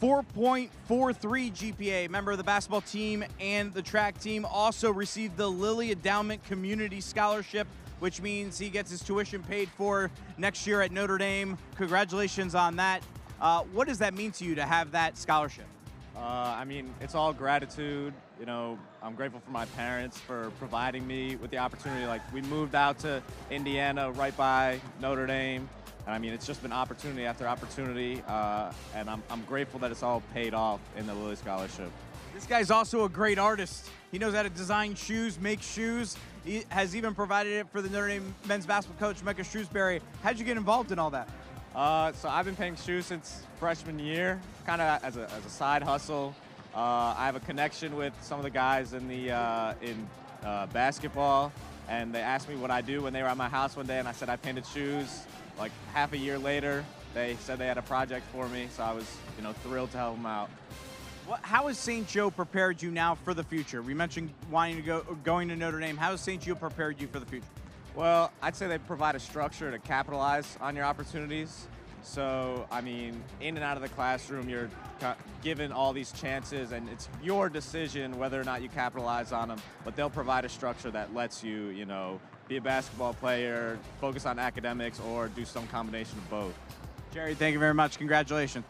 4.43 GPA. Member of the basketball team and the track team. Also received the Lilly Endowment Community Scholarship, which means he gets his tuition paid for next year at Notre Dame. Congratulations on that. What does that mean to you to have that scholarship? I mean, it's all gratitude. You know, I'm grateful for my parents for providing me with the opportunity. Like, we moved out to Indiana right by Notre Dame. And I mean, it's just been opportunity after opportunity. And I'm grateful that it's all paid off in the Lilly Scholarship. This guy's also a great artist. He knows how to design shoes, make shoes. He has even provided it for the Notre Dame men's basketball coach, Micah Shrewsbury. How'd you get involved in all that? So I've been painting shoes since freshman year, kind of as a side hustle. I have a connection with some of the guys in basketball, and they asked me what I do when they were at my house one day, and I said I painted shoes. Like half a year later, they said they had a project for me, so I was, thrilled to help them out. How has St. Joe prepared you now for the future? We mentioned going to Notre Dame. How has St. Joe prepared you for the future? Well, I'd say they provide a structure to capitalize on your opportunities. So, I mean, in and out of the classroom, you're given all these chances, and it's your decision whether or not you capitalize on them. But they'll provide a structure that lets you, be a basketball player, focus on academics, or do some combination of both. Jerry, thank you very much. Congratulations.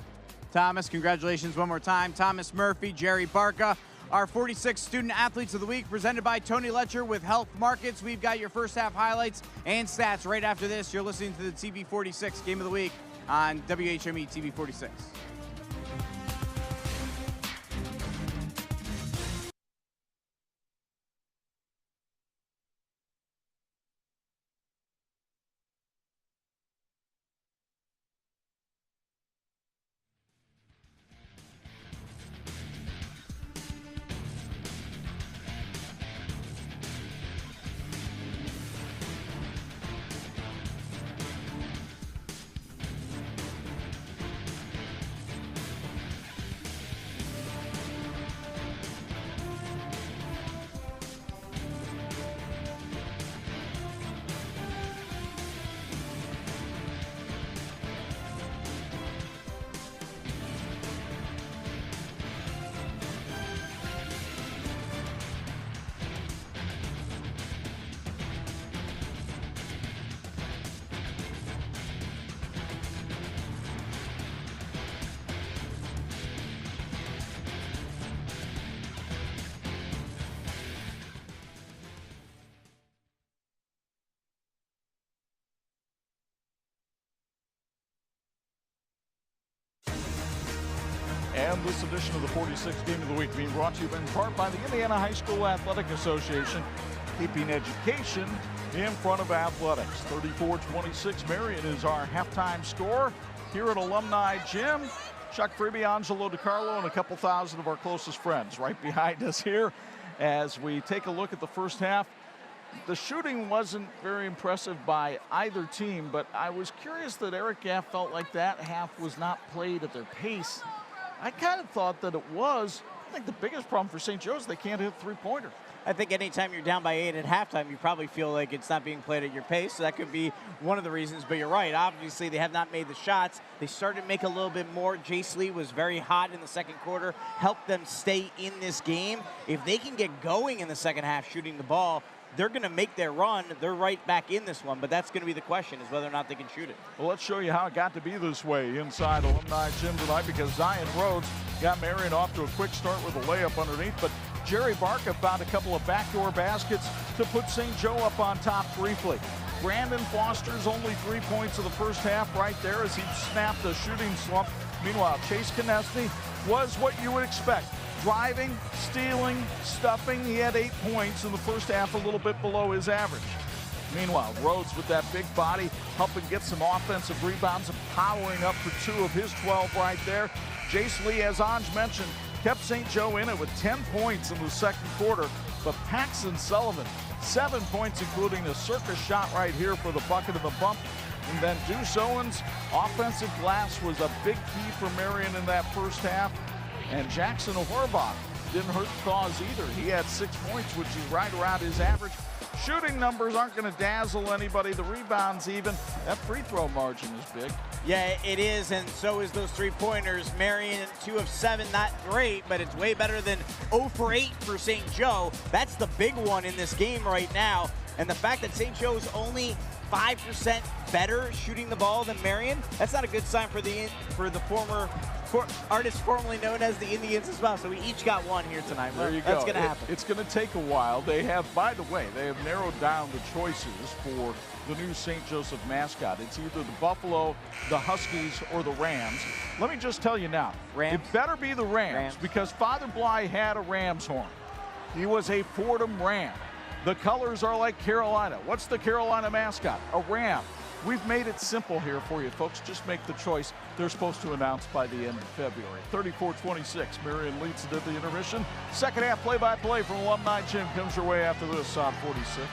Thomas, congratulations one more time. Thomas Murphy, Jerry Barca, our 46 Student Athletes of the Week, presented by Tony Letcher with Health Markets. We've got your first half highlights and stats right after this. You're listening to the TV46 Game of the Week on WHME TV46. And this edition of the 46th Game of the Week being brought to you in part by the Indiana High School Athletic Association, keeping education in front of athletics. 34-26, Marian is our halftime score here at Alumni Gym. Chuck Freeby, Angelo DiCarlo, and a couple thousand of our closest friends right behind us here as we take a look at the first half. The shooting wasn't very impressive by either team, but I was curious that Eric Gaff felt like that half was not played at their pace. I kind of thought that it was. I think the biggest problem for St. Joe's, they can't hit three-pointers. I think anytime you're down by 8 at halftime, you probably feel like it's not being played at your pace. So that could be one of the reasons. But you're right. Obviously, they have not made the shots. They started to make a little bit more. Jace Lee was very hot in the second quarter, helped them stay in this game. If they can get going in the second half shooting the ball, they're going to make their run. They're right back in this one, but that's going to be the question, is whether or not they can shoot it. Well, let's show you how it got to be this way inside Alumni Gym tonight, because Zion Rhodes got Marian off to a quick start with a layup underneath, but Jerry Barca found a couple of backdoor baskets to put St. Joe up on top briefly. Brandon Foster's only 3 points of the first half right there as he snapped a shooting slump. Meanwhile, Chase Konechny was what you would expect. Driving, stealing, stuffing. He had 8 points in the first half, a little bit below his average. Meanwhile, Rhodes with that big body helping get some offensive rebounds and powering up for 2 of his 12 right there. Jace Lee, as Anj mentioned, kept St. Joe in it with 10 points in the second quarter. But Paxton Sullivan, 7 points, including a circus shot right here for the bucket of the bump. And then Deuce Owens' offensive glass was a big key for Marian in that first half. And Jackson Horbach didn't hurt the cause either. He had 6 points, which is right around his average. Shooting numbers aren't going to dazzle anybody. The rebounds even. That free throw margin is big. Yeah, it is, and so is those three-pointers. Marian, 2 of 7, not great, but it's way better than 0 for 8 for St. Joe. That's the big one in this game right now. And the fact that St. Joe's only 5% better shooting the ball than Marian, that's not a good sign for the artist formerly known as the Indians as well. So we each got one here tonight. There you go. That's going to happen. It's going to take a while. They have, by the way, they have narrowed down the choices for the new St. Joseph mascot. It's either the Buffalo, the Huskies, or the Rams. Let me just tell you now, Rams. It better be the Rams, because Father Bly had a Rams horn. He was a Fordham Ram. The colors are like Carolina. What's the Carolina mascot? A ram. We've made it simple here for you, folks. Just make the choice. They're supposed to announce by the end of February. 34-26, Marian leads it at the intermission. Second half play-by-play from Alumni Gym comes your way after this on 46.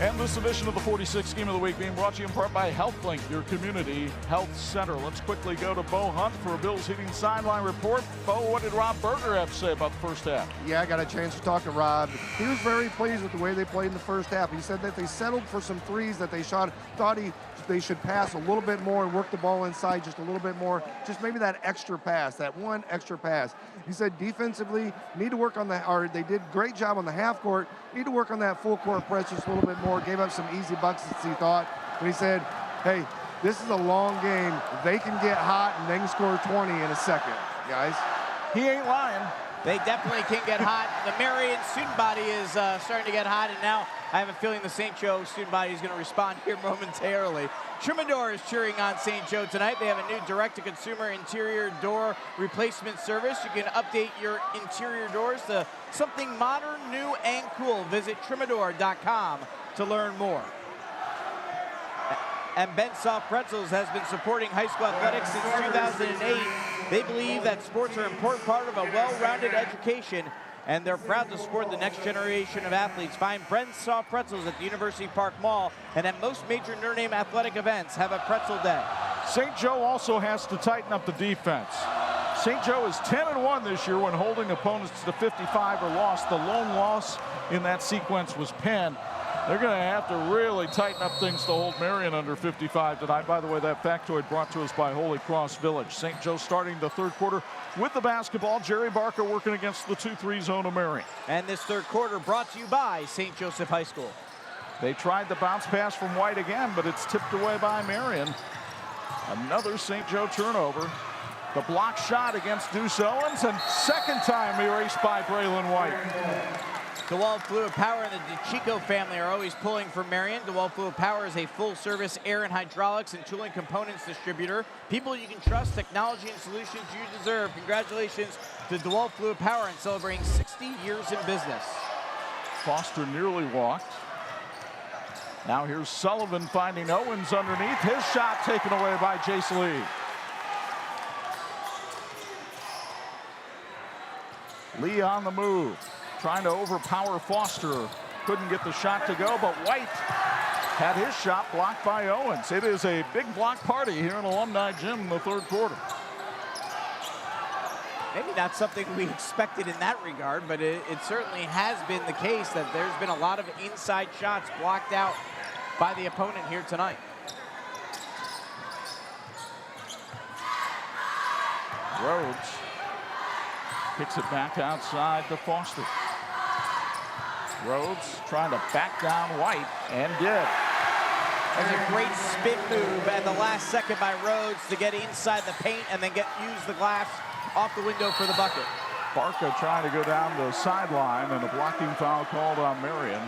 And this edition of the 46 Game of the Week being brought to you in part by HealthLink, your community health center. Let's quickly go to Bo Hunt for a Bills Heating sideline report. Bo, what did Rob Berger have to say about the first half? Yeah, I got a chance to talk to Rob. He was very pleased with the way they played in the first half. He said that they settled for some threes that they shot, thought they should pass a little bit more and work the ball inside just a little bit more. Just maybe that extra pass, that one extra pass. He said defensively, need to work on they did a great job on the half court, need to work on that full court press just a little bit more, gave up some easy buckets, he thought. But he said, hey, this is a long game. They can get hot and they can score 20 in a second, guys. He ain't lying. They definitely can get hot. The Marian student body is starting to get hot, and now I have a feeling the St. Joe student body is going to respond here momentarily. Trimador is cheering on St. Joe tonight. They have a new direct-to-consumer interior door replacement service. You can update your interior doors to something modern, new, and cool. Visit Trimador.com to learn more. And Ben Soft Pretzels has been supporting high school athletics since 2008. They believe that sports are an important part of a well-rounded education, and they're proud to support the next generation of athletes. Find Ben's Soft Pretzels at the University Park Mall, and at most major Notre Dame athletic events, have a pretzel day. St. Joe also has to tighten up the defense. St. Joe is 10-1 this year when holding opponents to 55 or lost. The lone loss in that sequence was Penn. They're going to have to really tighten up things to hold Marian under 55 tonight. By the way, that factoid brought to us by Holy Cross Village. St. Joe starting the third quarter with the basketball. Jerry Barker working against the 2-3 zone of Marian. And this third quarter brought to you by St. Joseph High School. They tried the bounce pass from White again, but it's tipped away by Marian. Another St. Joe turnover. The block shot against Deuce Owens, and second time erased by Braylon White. DeWalt Fluid Power and the DeChico family are always pulling for Marian. DeWalt Fluid Power is a full-service air and hydraulics and tooling components distributor. People you can trust, technology and solutions you deserve. Congratulations to DeWalt Fluid Power in celebrating 60 years in business. Foster nearly walked. Now here's Sullivan finding Owens underneath. His shot taken away by Jace Lee. Lee on the move, trying to overpower Foster. Couldn't get the shot to go, but White had his shot blocked by Owens. It is a big block party here in Alumni Gym in the third quarter. Maybe not something we expected in that regard, but it certainly has been the case that there's been a lot of inside shots blocked out by the opponent here tonight. Rhodes kicks it back outside to Foster. Rhodes trying to back down White, and did. There's a great spin move at the last second by Rhodes to get inside the paint and then use the glass off the window for the bucket. Barca trying to go down the sideline, and a blocking foul called on Marian.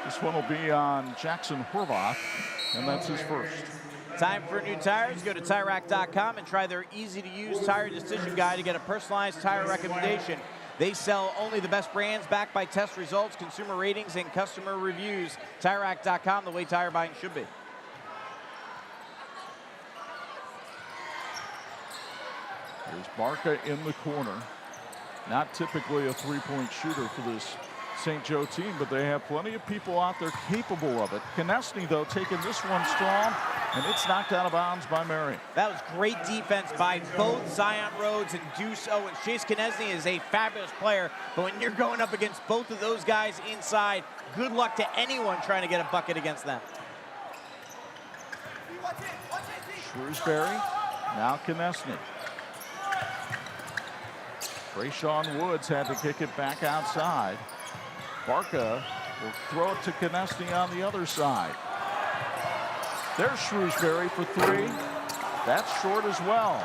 This one will be on Jackson Horvath, and that's his first. Time for new tires. Go to TireRack.com and try their easy-to-use tire decision guide to get a personalized tire recommendation. They sell only the best brands backed by test results, consumer ratings, and customer reviews. TireRack.com, the way tire buying should be. Here's Barca in the corner. Not typically a three-point shooter for this St. Joe team, but they have plenty of people out there capable of it. Konechny, though, taking this one strong, and it's knocked out of bounds by Marian. That was great defense by both Zion Rhodes and Deuce Owens. Chase Konechny is a fabulous player, but when you're going up against both of those guys inside, good luck to anyone trying to get a bucket against them. Shrewsbury, now Konechny. Brayshawn Woods had to kick it back outside. Barca will throw it to Konechny on the other side. There's Shrewsbury for three. That's short as well.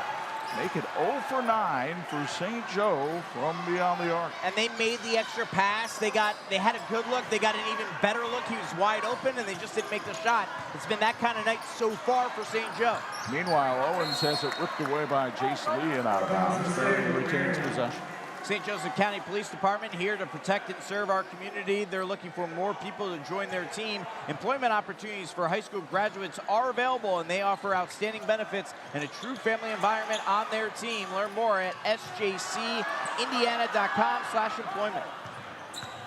Make it 0 for 9 for St. Joe from beyond the arc. And they made the extra pass. They had a good look. They got an even better look. He was wide open, and they just didn't make the shot. It's been that kind of night so far for St. Joe. Meanwhile, Owens has it ripped away by Jason Lee and out of bounds. Marian retains possession. St. Joseph County Police Department here to protect and serve our community. They're looking for more people to join their team. Employment opportunities for high school graduates are available, and they offer outstanding benefits and a true family environment on their team. Learn more at sjcindiana.com/employment.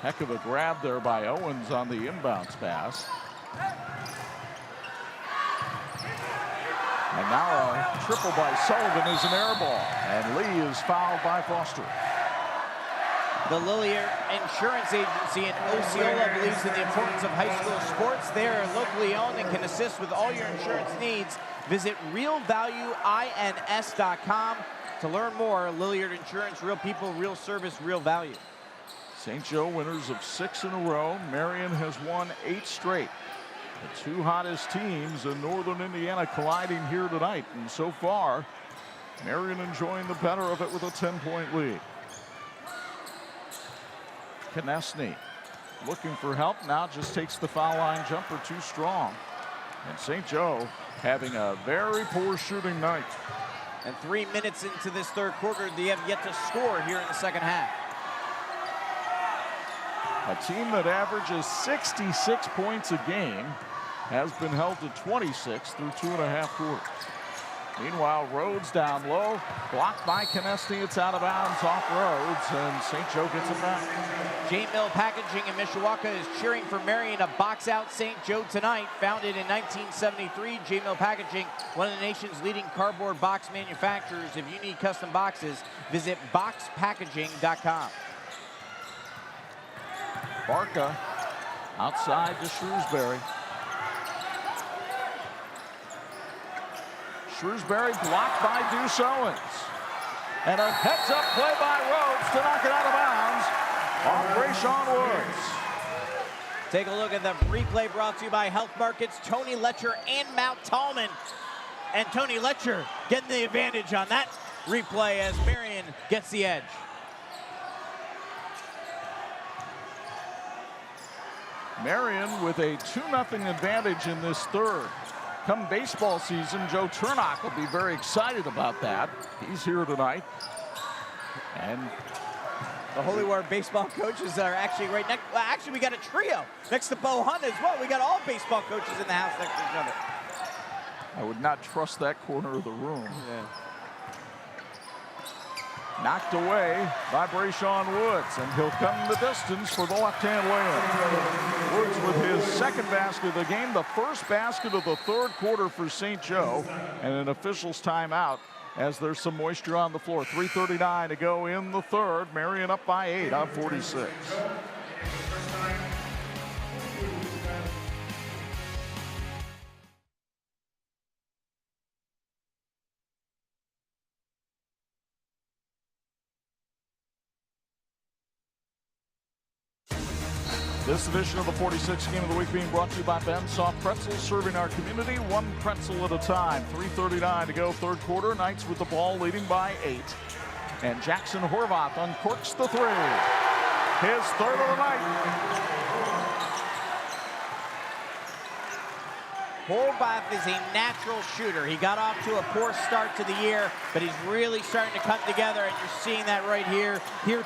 Heck of a grab there by Owens on the inbounds pass. And now a triple by Sullivan is an air ball, and Lee is fouled by Foster. The Lilliard Insurance Agency in Osceola believes in the importance of high school sports. They are locally owned and can assist with all your insurance needs. Visit realvalueins.com to learn more. Lilliard Insurance, real people, real service, real value. St. Joe winners of 6 in a row. Marian has won 8 straight. The two hottest teams in northern Indiana colliding here tonight. And so far, Marian enjoying the better of it with a 10-point lead. Konechny looking for help, now just takes the foul line jumper too strong. And St. Joe having a very poor shooting night. And 3 minutes into this third quarter, they have yet to score here in the second half. A team that averages 66 points a game has been held to 26 through 2.5 quarters. Meanwhile, Rhodes down low, blocked by Konechny. It's out of bounds off Rhodes, and St. Joe gets it back. J Mill Packaging in Mishawaka is cheering for Marian to box out St. Joe tonight. Founded in 1973, J Mill Packaging, one of the nation's leading cardboard box manufacturers. If you need custom boxes, visit boxpackaging.com. Barca outside to Shrewsbury. Shrewsbury blocked by Deuce Owens. And a heads-up play by Rhodes to knock it out of bounds on Brayshawn Woods. Take a look at the replay brought to you by Health Markets, Tony Letcher and Mount Tallman. And Tony Letcher getting the advantage on that replay as Marian gets the edge. Marian with a 2-0 advantage in this third. Come baseball season, Joe Turnock will be very excited about that. He's here tonight. And the Holy War baseball coaches are actually right next. Well, actually, we got a trio next to Bo Hunt as well. We got all baseball coaches in the house next to each other. I would not trust that corner of the room. Yeah. Knocked away by Brayshawn Woods, and he'll come the distance for the left-hand lay-in. Woods with his second basket of the game, the first basket of the third quarter for St. Joe, and an official's timeout as there's some moisture on the floor. 3:39 to go in the third. Marian up by 8 on 46. This edition of the 46 Game of the Week being brought to you by Ben Soft Pretzels, serving our community one pretzel at a time. 3:39 to go, third quarter. Knights with the ball, leading by 8. And Jackson Horvath uncorks the three. His third of the night. Horvath is a natural shooter. He got off to a poor start to the year, but he's really starting to come together, and you're seeing that right here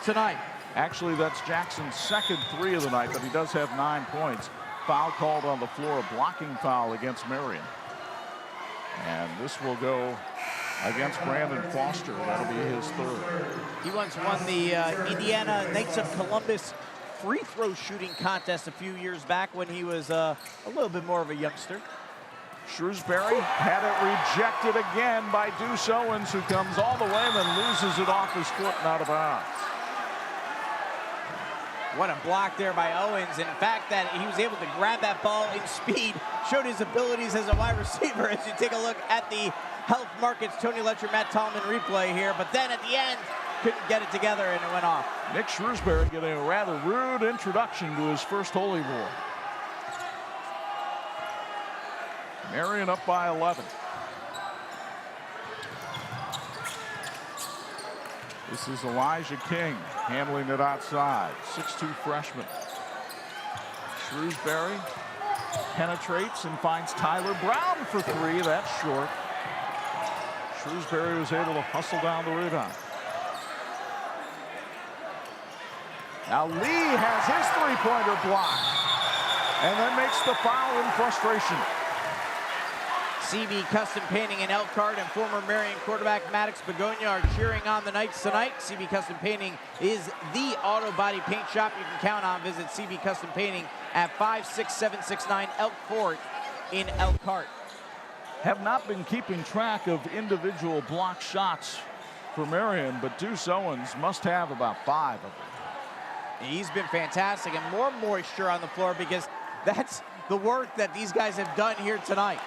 tonight. Actually, that's Jackson's second 3 of the night, but he does have 9 points. Foul called on the floor, a blocking foul against Marian. And this will go against Brandon Foster. That'll be his third. He once won the Indiana Knights of Columbus free throw shooting contest a few years back when he was a little bit more of a youngster. Shrewsbury had it rejected again by Deuce Owens, who comes all the way and then loses it off his foot and out of bounds. What a block there by Owens. And in fact, that he was able to grab that ball in speed, showed his abilities as a wide receiver as you take a look at the Health Markets Tony Letcher, Matt Tallman replay here. But then at the end, couldn't get it together and it went off. Nick Shrewsbury getting a rather rude introduction to his first Holy War. Marian up by 11. This is Elijah King handling it outside. 6'2" freshman. Shrewsbury penetrates and finds Tyler Brown for three. That's short. Shrewsbury was able to hustle down the rebound. Now Lee has his three-pointer blocked and then makes the foul in frustration. CB Custom Painting in Elkhart and former Marian quarterback Maddox Begonia are cheering on the Knights tonight. CB Custom Painting is the auto body paint shop you can count on. Visit CB Custom Painting at 56769 Elk Court in Elkhart. Have not been keeping track of individual block shots for Marian, but Deuce Owens must have about 5 of them. He's been fantastic and more moisture on the floor because that's the work that these guys have done here tonight.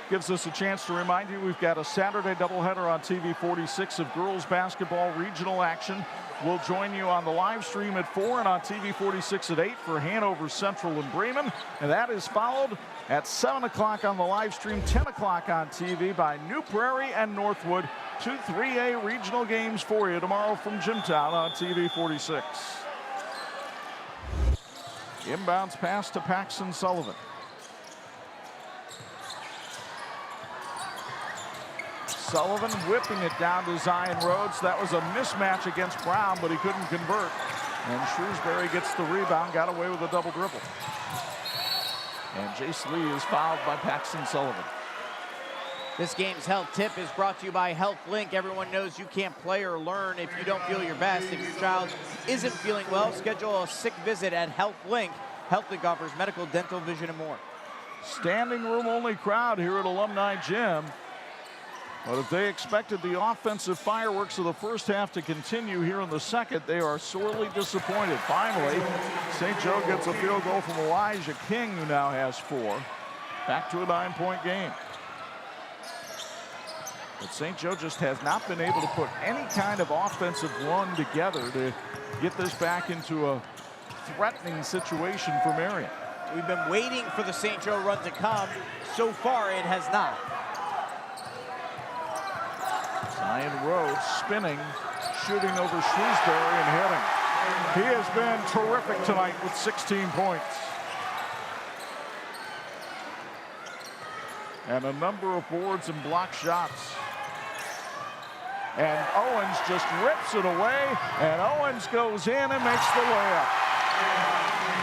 Gives us a chance to remind you we've got a Saturday doubleheader on TV46 of girls basketball regional action. We'll join you on the live stream at 4 and on TV46 at 8 for Hanover Central and Bremen. And that is followed at 7 o'clock on the live stream, 10 o'clock on TV by New Prairie and Northwood. 2 3A regional games for you tomorrow from Jimtown on TV46. Inbounds pass to Paxton Sullivan. Sullivan whipping it down to Zion Rhodes. That was a mismatch against Brown, but he couldn't convert. And Shrewsbury gets the rebound, got away with a double dribble. And Jace Lee is fouled by Paxton Sullivan. This game's health tip is brought to you by Health Link. Everyone knows you can't play or learn if you don't feel your best. If your child isn't feeling well, schedule a sick visit at Health Link. Health Link offers medical, dental, vision, and more. Standing room only crowd here at Alumni Gym. But if they expected the offensive fireworks of the first half to continue here in the second, they are sorely disappointed. Finally, St. Joe gets a field goal from Elijah King, who now has 4. Back to a 9-point game. But St. Joe just has not been able to put any kind of offensive run together to get this back into a threatening situation for Marian. We've been waiting for the St. Joe run to come. So far, it has not. Zion Rhodes spinning, shooting over Shrewsbury and hitting. He has been terrific tonight with 16 points. And a number of boards and block shots. And Owens just rips it away, and Owens goes in and makes the layup.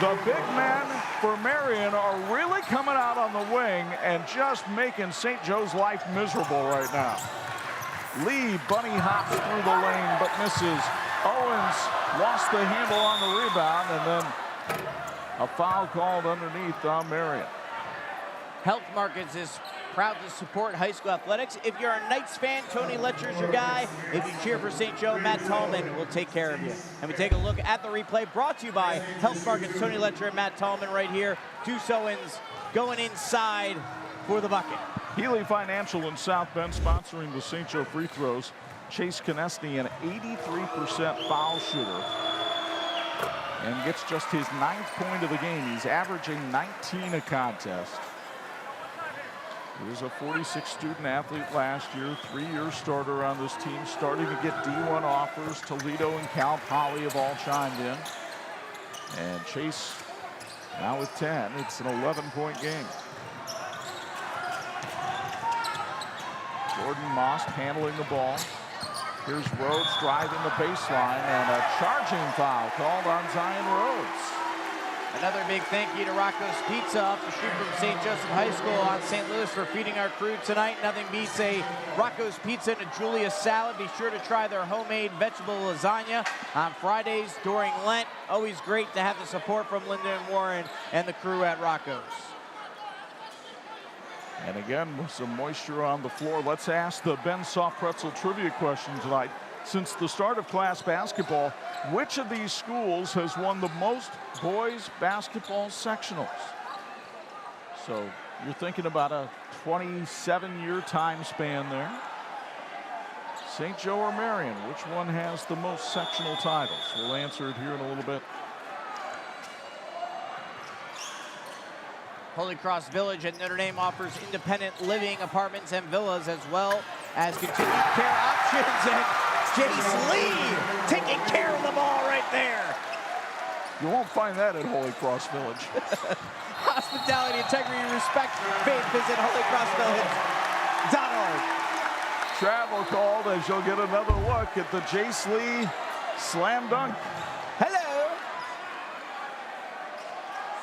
The big men for Marian are really coming out on the wing and just making St. Joe's life miserable right now. Lee bunny hops through the lane but misses. Owens lost the handle on the rebound, and then a foul called underneath on Marian. Health Markets is proud to support high school athletics. If you're a Knights fan, Tony Letcher's your guy. If you cheer for St. Joe, Matt Tallman will take care of you. And we take a look at the replay brought to you by Health Markets, Tony Letcher and Matt Tallman right here. Deuce Owens going inside for the bucket. Healy Financial in South Bend sponsoring the St. Joe free throws. Chase Konechny, an 83% foul shooter, and gets just his 9th point of the game. He's averaging 19 a contest. He was a 46 student athlete last year, 3-year starter on this team, starting to get D1 offers. Toledo and Cal Poly have all chimed in. And Chase now with 10. It's an 11-point game. Jordan Most handling the ball. Here's Rhodes driving the baseline, and a charging foul called on Zion Rhodes. Another big thank you to Rocco's Pizza up the street from St. Joseph High School on St. Louis for feeding our crew tonight. Nothing beats a Rocco's Pizza and a Julia's salad. Be sure to try their homemade vegetable lasagna on Fridays during Lent. Always great to have the support from Linda and Warren and the crew at Rocco's. And again, with some moisture on the floor, let's ask the Ben Soft Pretzel trivia question tonight. Since the start of class basketball, which of these schools has won the most boys basketball sectionals? So you're thinking about a 27-year time span there. St. Joe or Marian, which one has the most sectional titles? We'll answer it here in a little bit. Holy Cross Village at Notre Dame offers independent living apartments and villas as well as continued care options. And Jace Lee taking care of the ball right there. You won't find that at Holy Cross Village. Hospitality, integrity, respect, faith. Visit holycrossvillage.org. Travel called as you'll get another look at the Jace Lee slam dunk. Hello.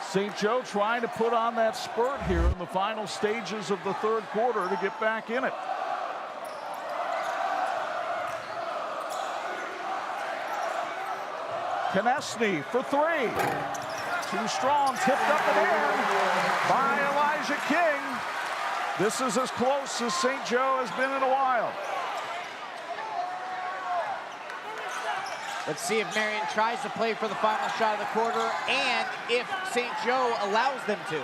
St. Joe trying to put on that spurt here in the final stages of the third quarter to get back in it. Konechny for three. Too strong, tipped up and in by Elijah King. This is as close as St. Joe has been in a while. Let's see if Marian tries to play for the final shot of the quarter and if St. Joe allows them to.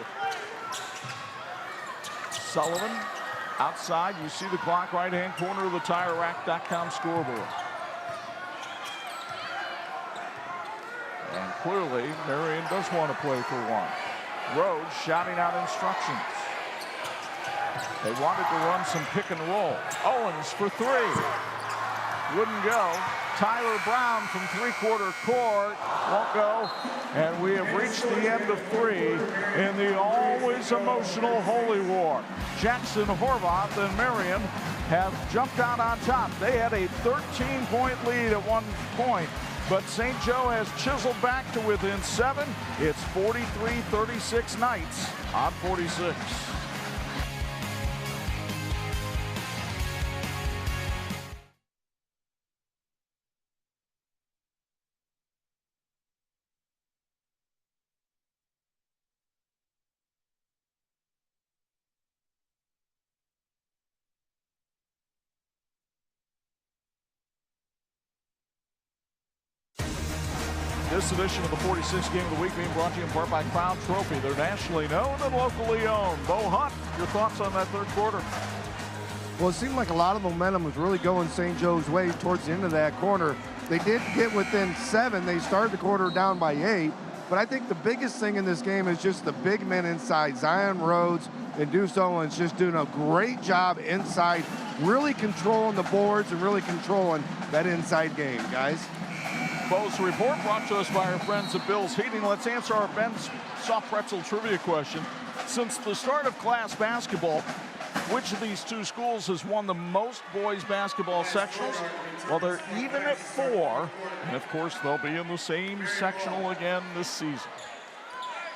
Sullivan outside. You see the clock, right-hand corner of the TireRack.com scoreboard. And clearly, Marian does want to play for one. Rhodes shouting out instructions. They wanted to run some pick and roll. Owens for three. Wouldn't go. Tyler Brown from three-quarter court won't go. And we have reached the end of three in the always emotional Holy War. Jackson, Horvath, and Marian have jumped out on top. They had a 13-point lead at one point, but St. Joe has chiseled back to within 7. It's 43-36 Knights on 46. This edition of the 46 Game of the Week being brought to you in part by Crown Trophy. They're nationally known and locally owned. Bo Hunt, your thoughts on that third quarter? Well, it seemed like a lot of momentum was really going St. Joe's way towards the end of that quarter. They did get within 7. They started the quarter down by 8. But I think the biggest thing in this game is just the big men inside. Zion Rhodes and Deuce Owens just doing a great job inside, really controlling the boards and really controlling that inside game, guys. Bo's report brought to us by our friends at Bill's Heating. Let's answer our Ben's Soft Pretzel trivia question. Since the start of class basketball, which of these two schools has won the most boys basketball sectionals? Well, they're even at 4, and of course they'll be in the same sectional again this season.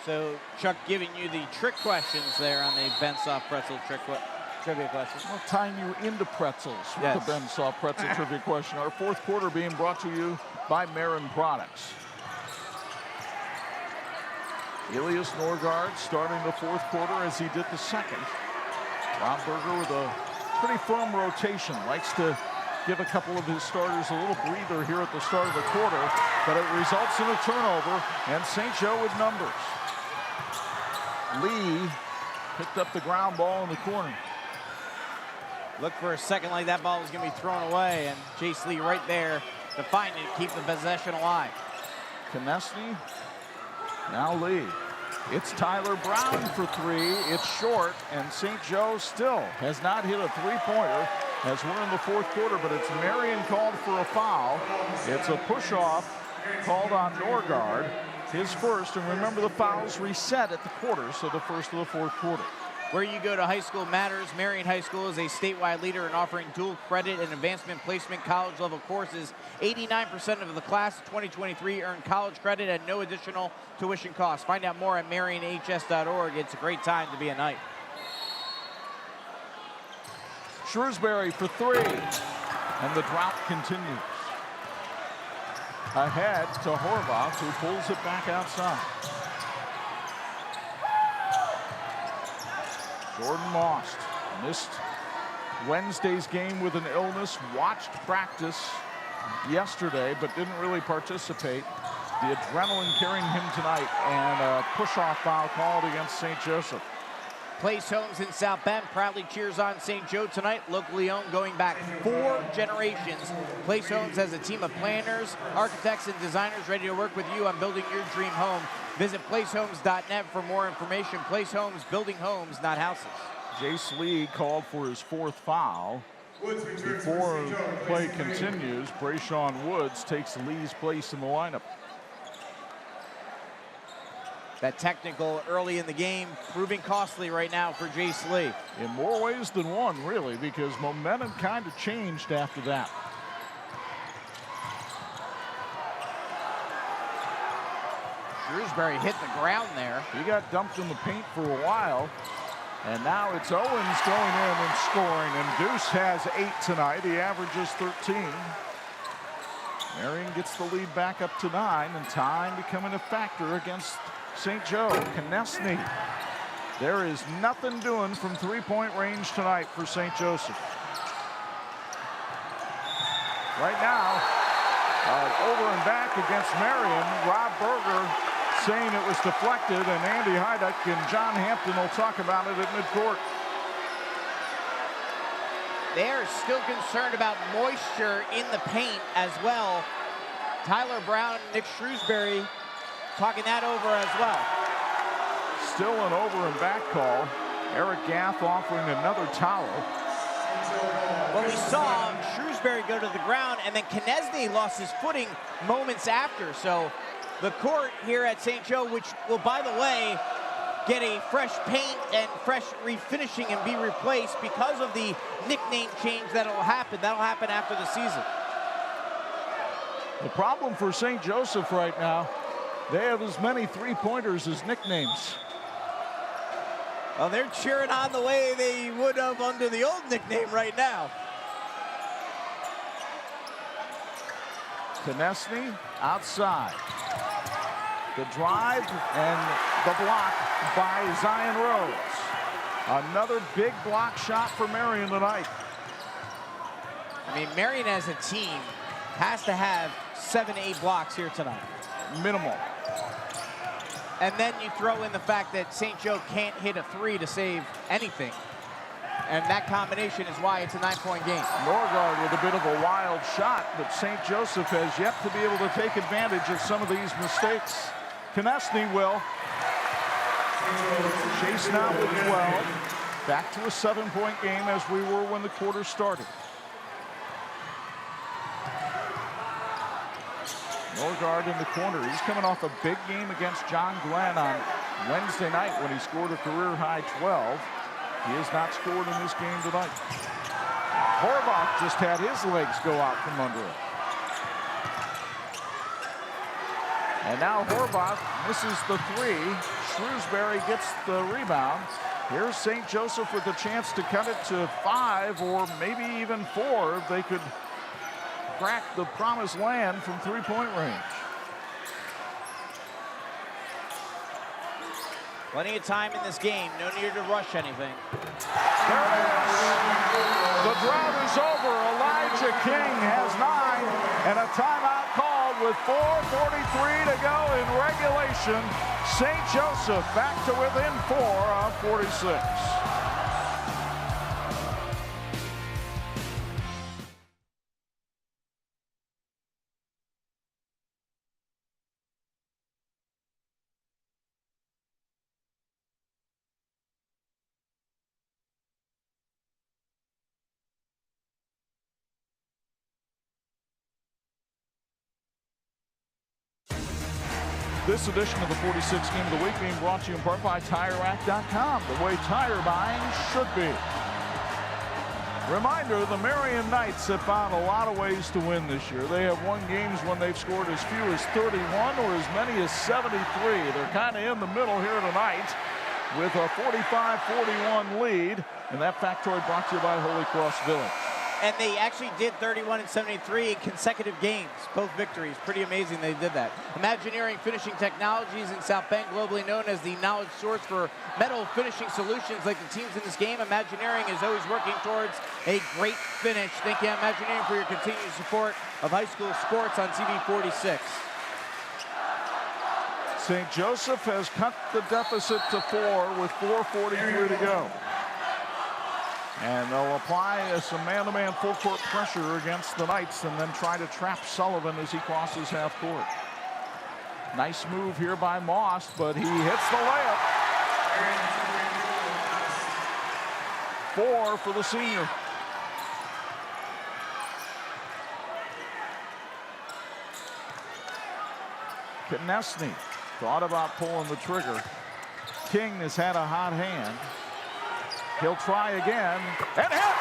So Chuck giving you the trick questions there on the Ben Soft Pretzel trivia questions. I'll tying you into pretzels with the Ben Soft Pretzel trivia question. Our fourth quarter being brought to you by Marian Products. Elias Norgard starting the fourth quarter as he did the second. Rob Berger with a pretty firm rotation. Likes to give a couple of his starters a little breather here at the start of the quarter, but it results in a turnover, and St. Joe with numbers. Lee picked up the ground ball in the corner. Look for a second like that ball was going to be thrown away, and Jace Lee right there to find it, keep the possession alive. Konechny, now Lee. It's Tyler Brown for three. It's short, and St. Joe still has not hit a three-pointer as we're in the fourth quarter, but it's Marian called for a foul. It's a push-off called on Norgard, his first, and remember the fouls reset at the quarter, so the first of the fourth quarter. Where you go to high school matters. Marian High School is a statewide leader in offering dual credit and advancement placement college level courses. 89% of the class of 2023 earn college credit at no additional tuition costs. Find out more at marianhs.org. It's a great time to be a Knight. Shrewsbury for three, and the drought continues. Ahead to Horvath, who pulls it back outside. Jordan Most missed Wednesday's game with an illness, watched practice yesterday, but didn't really participate. The adrenaline carrying him tonight, and a push-off foul called against St. Joseph. Place Homes in South Bend proudly cheers on St. Joe tonight. Locally owned, going back 4 generations. Place Homes has a team of planners, architects, and designers ready to work with you on building your dream home. Visit placehomes.net for more information. Place Homes, building homes, not houses. Jace Lee called for his 4th foul. Before play continues, Brayshawn Woods takes Lee's place in the lineup. That technical early in the game proving costly right now for Jace Lee. In more ways than one, really, because momentum kind of changed after that. Shrewsbury hit the ground there. He got dumped in the paint for a while, and now it's Owens going in and scoring, and Deuce has 8 tonight. He averages 13. Marian gets the lead back up to 9, and time becoming a factor against St. Joe. Konechny. There is nothing doing from 3-point range tonight for St. Joseph. Right now, over and back against Marian. Rob Berger saying it was deflected, and Andy Heiduck and John Hampton will talk about it at midcourt. They're still concerned about moisture in the paint as well. Tyler Brown, Nick Shrewsbury talking that over as well. Still an over and back call. Eric Gaff offering another towel. Well, we saw Shrewsbury go to the ground, and then Konechny lost his footing moments after. So the court here at St. Joe, which will, by the way, get a fresh paint and fresh refinishing and be replaced because of the nickname change that'll happen. That'll happen after the season. The problem for St. Joseph right now, they have as many 3-pointers as nicknames. Well, they're cheering on the way they would have under the old nickname right now. Konechny outside. The drive and the block by Zion Rhodes. Another big block shot for Marian tonight. I mean, Marian as a team has to have 7-8 blocks here tonight. Minimal. And then you throw in the fact that St. Joe can't hit a 3 to save anything. And that combination is why it's a 9-point game. Norgard with a bit of a wild shot, but St. Joseph has yet to be able to take advantage of some of these mistakes. Konechny will. Chase now with 12. Back to a 7-point game as we were when the quarter started. Norgard in the corner. He's coming off a big game against John Glenn on Wednesday night when he scored a career-high 12. He has not scored in this game tonight. Horvath just had his legs go out from under him. And now Horvath misses the 3. Shrewsbury gets the rebound. Here's St. Joseph with a chance to cut it to 5 or maybe even 4 if they could crack the promised land from 3-point range. Plenty of time in this game. No need to rush anything. There it is. The drought is over. Elijah King has 9 and a timeout called with 4:43 to go in regulation. St. Joseph back to within 4 of 46. This edition of the 46 Game of the Week being brought to you in part by TireRack.com, the way tire buying should be. Reminder, the Marian Knights have found a lot of ways to win this year. They have won games when they've scored as few as 31 or as many as 73. They're kind of in the middle here tonight with a 45-41 lead. And that factoid brought to you by Holy Cross Village. And they actually did 31 and 73 in consecutive games, both victories. Pretty amazing they did that. Imagineering Finishing Technologies in South Bend, globally known as the knowledge source for metal finishing solutions like the teams in this game. Imagineering is always working towards a great finish. Thank you, Imagineering, for your continued support of high school sports on TV46. St. Joseph has cut the deficit to 4 with 4:43 to go. And they'll apply some man-to-man full-court pressure against the Knights and then try to trap Sullivan as he crosses half court. Nice move here by Moss, but he hits the layup. 4 for the senior. Konechny thought about pulling the trigger. King has had a hot hand. He'll try again and hit.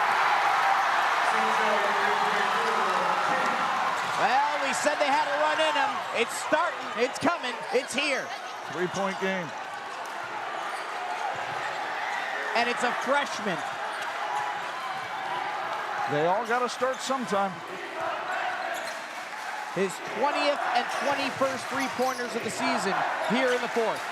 Well, we said they had a run in them. It's starting, it's coming, it's here. 3-point game. And it's a freshman. They all got to start sometime. His 20th and 21st three-pointers of the season here in the fourth.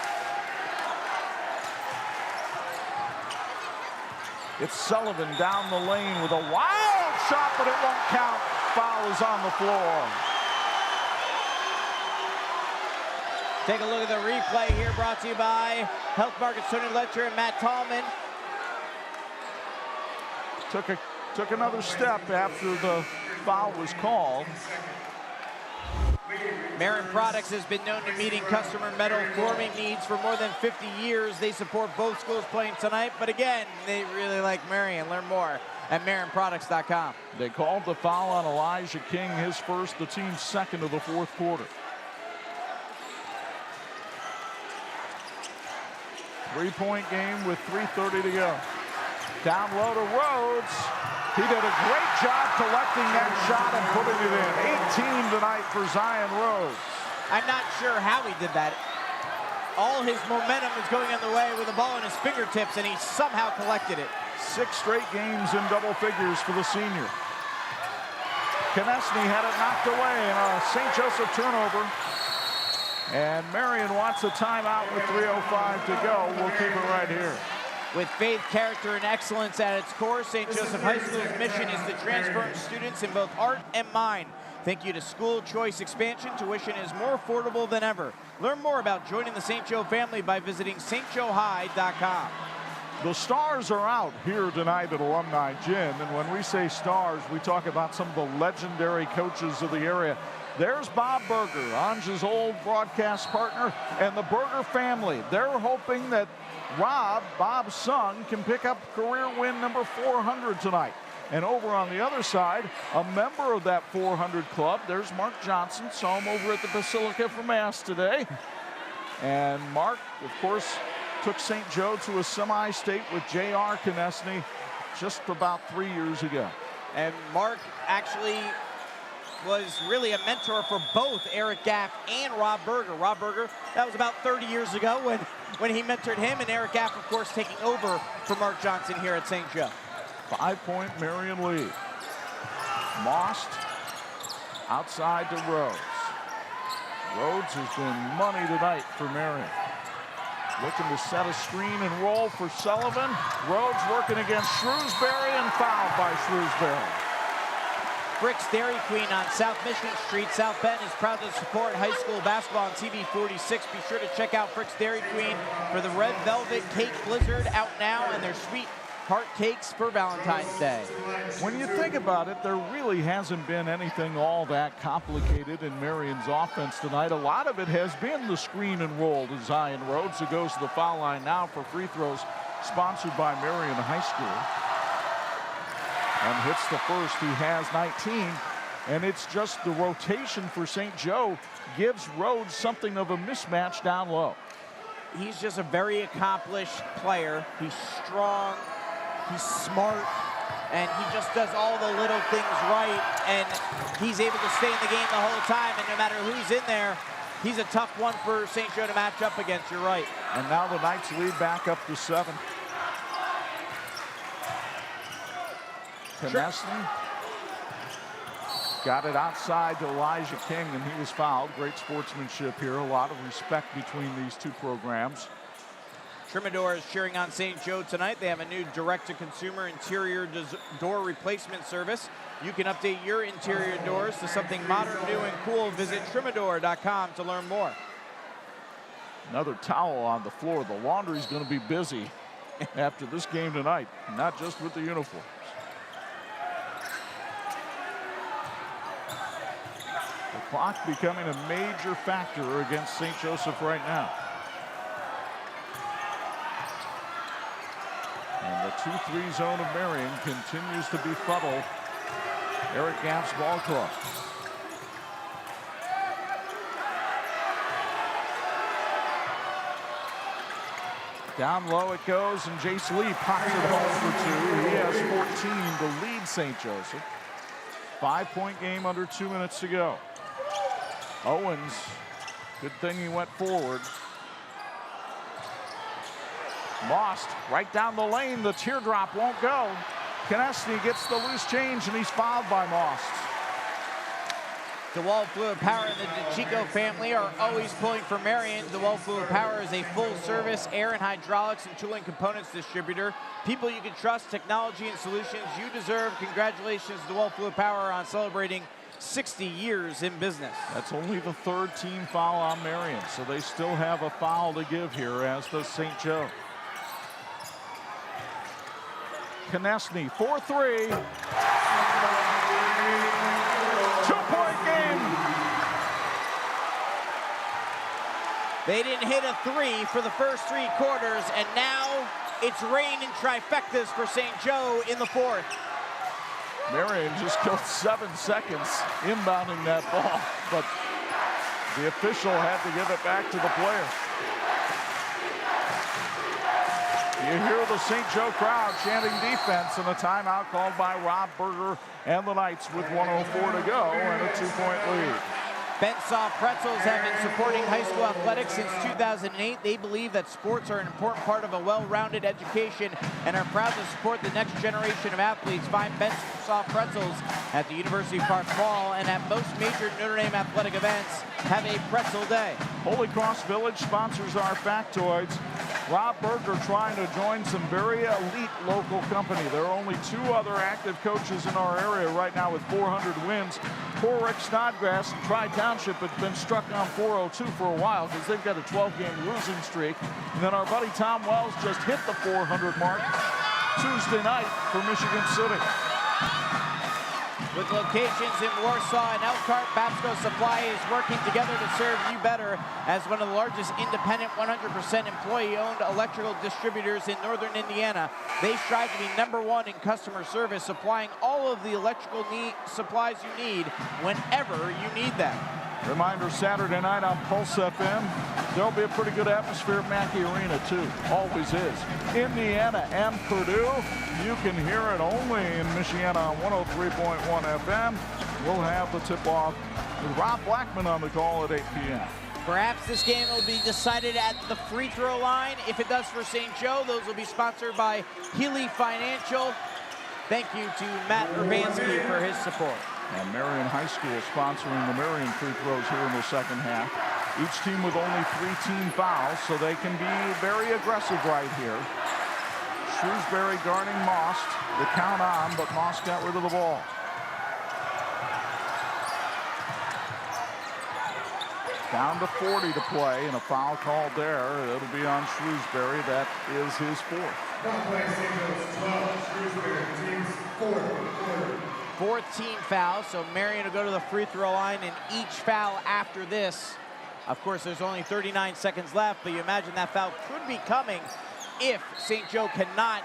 It's Sullivan down the lane with a wild shot, but it won't count. Foul is on the floor. Take a look at the replay here, brought to you by Health Markets, Tony Letcher and Matt Tallman. Took another step after the foul was called. Marian Products has been known to meeting customer metal forming needs for more than 50 years. They support both schools playing tonight, but again, they really like Marian. Learn more at MarianProducts.com. They called the foul on Elijah King, his first, the team's second of the fourth quarter. 3-point game with 3:30 to go. Down low to Rhodes. He did a great job collecting that shot and putting it in. 18 tonight for Zion Rhodes. I'm not sure how he did that. All his momentum was going on the way with the ball in his fingertips, and he somehow collected it. 6 straight games in double figures for the senior. Konechny had it knocked away in a St. Joseph turnover. And Marian wants a timeout with 3:05 to go. We'll keep it right here. With faith, character, and excellence at its core, St. Joseph High School's mission is to transform students in both heart and mind. Thank you to School Choice Expansion. Tuition is more affordable than ever. Learn more about joining the St. Joe family by visiting stjoehigh.com. The stars are out here tonight at Alumni Gym, and when we say stars, we talk about some of the legendary coaches of the area. There's Bob Berger, Anja's old broadcast partner, and the Berger family. They're hoping that Rob, Bob's son, can pick up career win number 400 tonight. And over on the other side, a member of that 400 club, there's Mark Johnson. Saw him over at the Basilica for Mass today. And Mark, of course, took St. Joe to a semi-state with J.R. Konechny just about 3 years ago. And Mark actually was really a mentor for both Eric Gaff and Rob Berger. Rob Berger, that was about 30 years ago when he mentored him, and Eric Gaff, of course, taking over for Mark Johnson here at St. Joe. 5-point Marian lead. Most outside to Rhodes. Rhodes has been money tonight for Marian. Looking to set a screen and roll for Sullivan. Rhodes working against Shrewsbury and fouled by Shrewsbury. Frick's Dairy Queen on South Mission Street. South Bend is proud to support high school basketball on TV46. Be sure to check out Frick's Dairy Queen for the Red Velvet Cake Blizzard out now and their sweet heart cakes for Valentine's Day. When you think about it, there really hasn't been anything all that complicated in Marian's offense tonight. A lot of it has been the screen and roll to Zion Rhodes, who goes to the foul line now for free throws, sponsored by Marian High School. And hits the first. He has 19. And it's just the rotation for St. Joe gives Rhodes something of a mismatch down low. He's just a very accomplished player. He's strong, he's smart, and he just does all the little things right, and he's able to stay in the game the whole time, and no matter who's in there, he's a tough one for St. Joe to match up against, you're right. And now the Knights lead back up to 7. Konechny got it outside to Elijah King, and he was fouled. Great sportsmanship here. A lot of respect between these two programs. Trimador is cheering on St. Joe tonight. They have a new direct-to-consumer interior door replacement service. You can update your interior doors to something modern, new, and cool. Visit Trimador.com to learn more. Another towel on the floor. The laundry's going to be busy after this game tonight, not just with the uniforms. The clock becoming a major factor against St. Joseph right now. And the 2-3 zone of Marian continues to befuddle Eric Gamp's ball club. Down low it goes, and Jace Lee pops it home for 2. He has 14 to lead St. Joseph. 5-point game under 2 minutes to go. Owens, good thing he went forward. Most right down the lane. The teardrop won't go. Konechny gets the loose change, and he's fouled by Most. DeWalt Fluid Power and the DeChico family are always pulling for Marian. DeWalt Fluid Power is a full-service air and hydraulics and tooling components distributor. People you can trust, technology and solutions you deserve. Congratulations, DeWalt Fluid Power, on celebrating 60 years in business. That's only the 3rd team foul on Marian, so they still have a foul to give here, as does St. Joe. Konechny, 4-3. 2-point game. They didn't hit a 3 for the first 3 quarters, and now it's rain and trifectas for St. Joe in the 4th. Marian just killed 7 seconds inbounding that ball, but the official had to give it back to the player. You hear the St. Joe crowd chanting defense, and a timeout called by Rob Berger and the Knights with 1:04 to go and a 2-point lead. Bensoft Pretzels have been supporting high school athletics since 2008. They believe that sports are an important part of a well-rounded education and are proud to support the next generation of athletes. Find Bensoft Pretzels at the University Park Mall, and at most major Notre Dame athletic events. Have a pretzel day. Holy Cross Village sponsors our factoids. Rob Berger trying to join some very elite local company. There are only 2 other active coaches in our area right now with 400 wins. Poor Rick Snodgrass and Tri-Township have been struck on 402 for a while because they've got a 12-game losing streak. And then our buddy Tom Wells just hit the 400 mark Tuesday night for Michigan City. With locations in Warsaw and Elkhart, Babsco Supply is working together to serve you better as one of the largest independent 100% employee-owned electrical distributors in northern Indiana. They strive to be #1 in customer service, supplying all of the electrical supplies you need whenever you need them. Reminder, Saturday night on Pulse FM. There'll be a pretty good atmosphere at Mackey Arena, too. Always is. Indiana and Purdue. You can hear it only in Michiana on 103.1 FM. We'll have the tip-off with Rob Blackman on the call at 8 p.m. Perhaps this game will be decided at the free throw line. If it does for St. Joe, those will be sponsored by Healy Financial. Thank you to Matt Urbanski for his support. And Marian High School sponsoring the Marian free throws here in the second half. Each team with only 3 team fouls, so they can be very aggressive right here. Shrewsbury guarding Most. The count on, but Most got rid of the ball. Down to 40 to play, and a foul called there. It'll be on Shrewsbury. That is his 4th. 4th team foul, so Marian will go to the free throw line, and each foul after this, of course, there's only 39 seconds left, but you imagine that foul could be coming if St. Joe cannot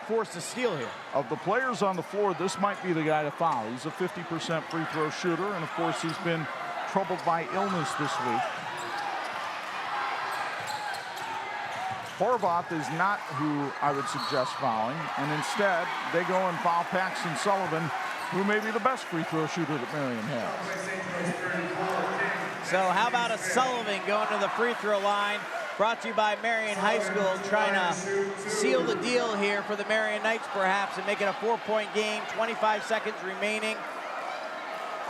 force a steal here. Of the players on the floor, this might be the guy to foul. He's a 50% free throw shooter, and of course he's been troubled by illness this week. Horvath is not who I would suggest fouling, and instead they go and foul Paxton Sullivan, who may be the best free throw shooter that Marian has. So how about a Sullivan going to the free throw line? Brought to you by Marian High School, trying to seal the deal here for the Marian Knights perhaps and make it a 4-point game, 25 seconds remaining.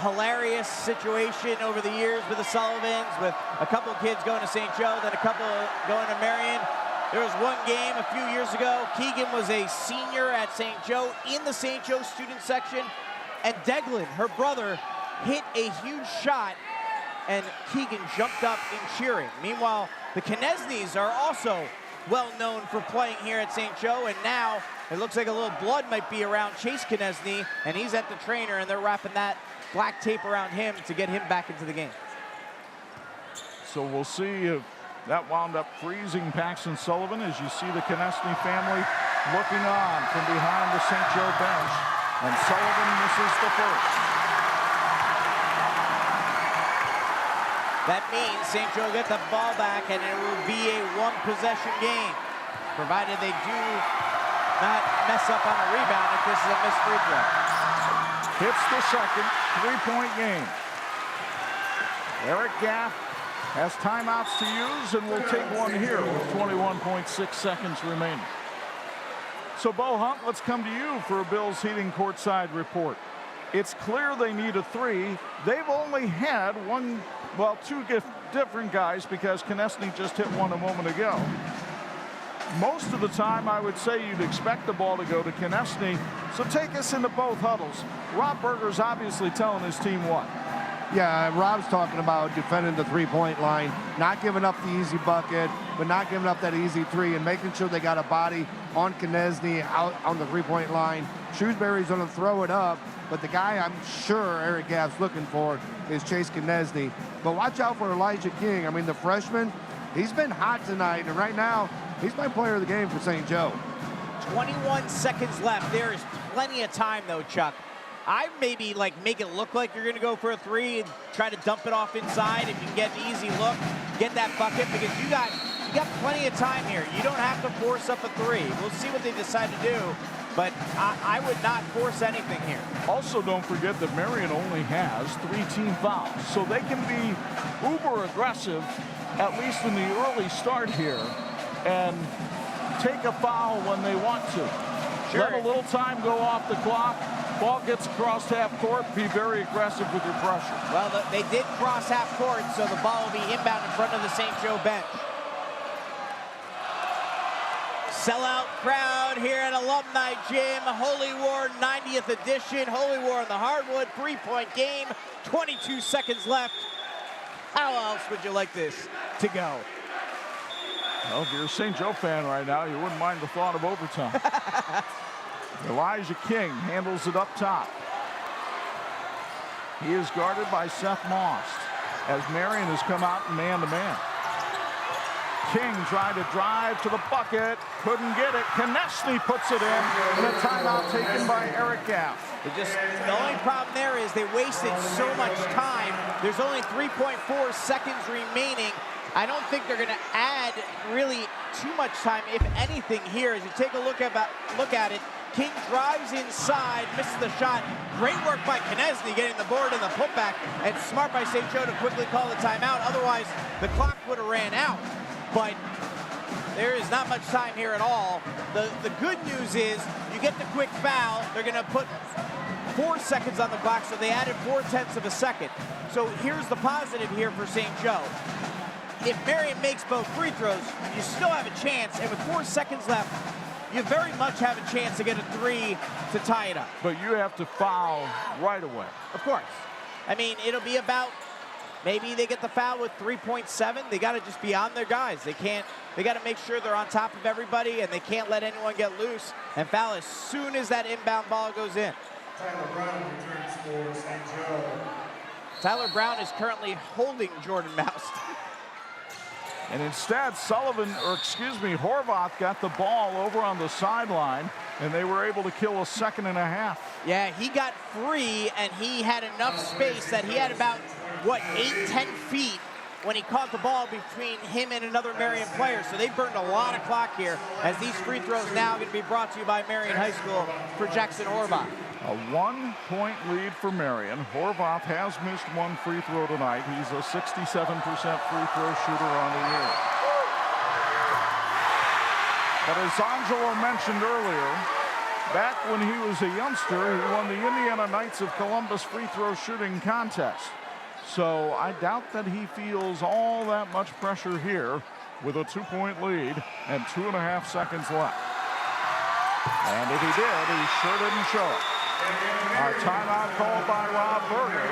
Hilarious situation over the years with the Sullivans, with a couple of kids going to St. Joe, then a couple going to Marian. There was one game a few years ago. Keegan was a senior at St. Joe in the St. Joe student section, and Deglin, her brother, hit a huge shot, and Keegan jumped up in cheering. Meanwhile, the Knesnes are also well known for playing here at St. Joe, and now it looks like a little blood might be around Chase Knesny, and he's at the trainer, and they're wrapping that black tape around him to get him back into the game. So we'll see if that wound up freezing Paxton Sullivan, as you see the Knesny family looking on from behind the St. Joe bench, and Sullivan misses the first. That means St. Joe gets the ball back, and it will be a one-possession game, provided they do not mess up on a rebound if this is a missed free throw. Hits the second, 3-point game. Eric Gaff has timeouts to use, and will take one here with 21.6 seconds remaining. So, Bo Hunt, let's come to you for a Bills Heating courtside report. It's clear they need a three. They've only had two different guys, because Knesny just hit one a moment ago. Most of the time, I would say you'd expect the ball to go to Knesny. So take us into both huddles. Rob Berger's obviously telling his team what? Yeah, Rob's talking about defending the three-point line, not giving up the easy bucket, but not giving up that easy three, and making sure they got a body on Knesny out on the three-point line. Shrewsbury's going to throw it up, but the guy I'm sure Eric Gaff's looking for is Chase Knesny. But watch out for Elijah King. I mean, the freshman, he's been hot tonight, and right now, he's my player of the game for St. Joe. 21 seconds left. There is plenty of time, though, Chuck. I maybe make it look like you're going to go for a three and try to dump it off inside. If you can get an easy look, get that bucket, because you got plenty of time here. You don't have to force up a three. We'll see what they decide to do, but I would not force anything here. Also, don't forget that Marian only has 3 team fouls, so they can be uber aggressive, at least in the early start here, and take a foul when they want to. Sure. Let a little time go off the clock. Ball gets across half court. Be very aggressive with your pressure. Well, they did cross half court, so the ball will be inbound in front of the St. Joe bench. Sellout crowd here at Alumni Gym. Holy War 90th edition. Holy War on the hardwood. 3-point game. 22 seconds left. How else would you like this to go? Well, if you're a St. Joe fan right now, you wouldn't mind the thought of overtime. Elijah King handles it up top. He is guarded by Seth Moss as Marian has come out man-to-man. King tried to drive to the bucket, couldn't get it. Knesny puts it in, and a timeout taken by Eric Gaff. The only problem there is they wasted so much time. There's only 3.4 seconds remaining. I don't think they're going to add really too much time, if anything, here. As you take a look at it, King drives inside, misses the shot. Great work by Knesny getting the board and the putback, and smart by St. Joe to quickly call the timeout. Otherwise, the clock would have ran out. But there is not much time here at all. The good news is you get the quick foul. They're going to put 4 seconds on the clock, so they added 0.4 of a second. So here's the positive here for St. Joe. If Marian makes both free throws, you still have a chance, and with 4 seconds left, you very much have a chance to get a three to tie it up. But you have to foul right away. Of course. I mean, it'll be about, maybe they get the foul with 3.7. They got to just be on their guys. They got to make sure they're on top of everybody, and they can't let anyone get loose and foul as soon as that inbound ball goes in. Tyler Brown returns for St. Joe. Tyler Brown is currently holding Jordan Mouse. And instead, Horvath got the ball over on the sideline, and they were able to kill a second and a half. Yeah, he got free, and he had enough space that he had about, 8-10 feet when he caught the ball between him and another Marian player. So they burned a lot of clock here, as these free throws now going to be brought to you by Marian High School for Jackson Horvath. A 1-point lead for Marian. Horvath has missed one free throw tonight. He's a 67% free throw shooter on the year. But as Angelo mentioned earlier, back when he was a youngster, he won the Indiana Knights of Columbus free throw shooting contest. So I doubt that he feels all that much pressure here with a 2-point lead and 2.5 seconds left. And if he did, he sure didn't show it. A timeout called by Rob Berger.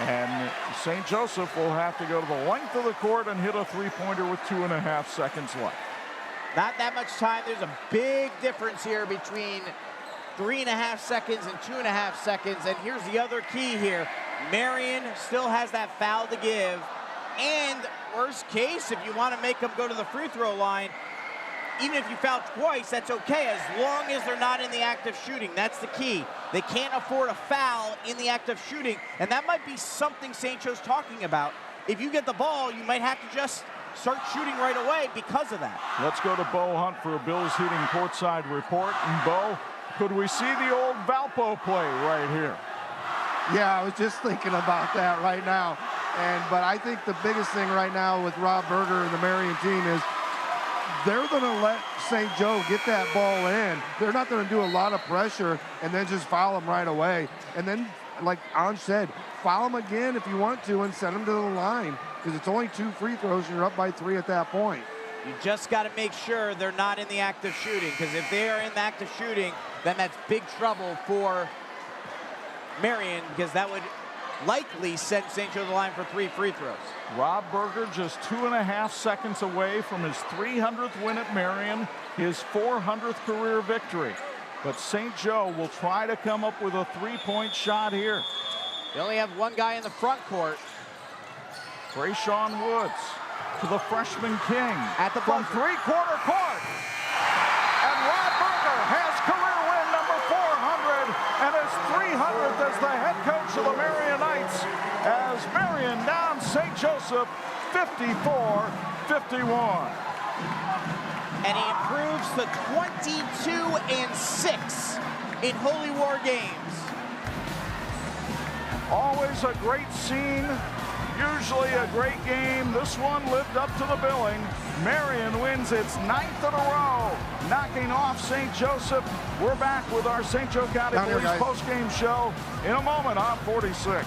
And St. Joseph will have to go to the length of the court and hit a three-pointer with 2.5 seconds left. Not that much time. There's a big difference here between 3.5 seconds and 2.5 seconds. And here's the other key here. Marian still has that foul to give. And worst case, if you want to make them go to the free throw line, even if you foul twice, that's okay, as long as they're not in the act of shooting. That's the key. They can't afford a foul in the act of shooting. And that might be something St. Joe's talking about. If you get the ball, you might have to just start shooting right away because of that. Let's go to Bo Hunt for a Bills Heating courtside report. And Bo, could we see the old Valpo play right here? Yeah, I was just thinking about that right now. But I think the biggest thing right now with Rob Berger and the Marian team is they're going to let St. Joe get that ball in. They're not going to do a lot of pressure and then just foul them right away. And then, like Anj said, foul them again if you want to and send them to the line, because it's only 2 free throws and you're up by 3 at that point. You just got to make sure they're not in the act of shooting, because if they are in the act of shooting, then that's big trouble for Marian, because that would likely send St. Joe to the line for 3 free throws. Rob Berger just 2.5 seconds away from his 300th win at Marian, his 400th career victory. But St. Joe will try to come up with a 3-point shot here. They only have one guy in the front court. Brayshawn Woods to the freshman King at the from three-quarter court. And Rob Berger has career win number 400 and his 300th as the head coach of the Marian Knights, as Marian down St. Joseph 54-51. And he improves to 22-6 in Holy War games. Always a great scene, usually a great game. This one lived up to the billing. Marian wins its 9th in a row, knocking off St. Joseph. We're back with our St. Joe County Police post-game show in a moment on 46.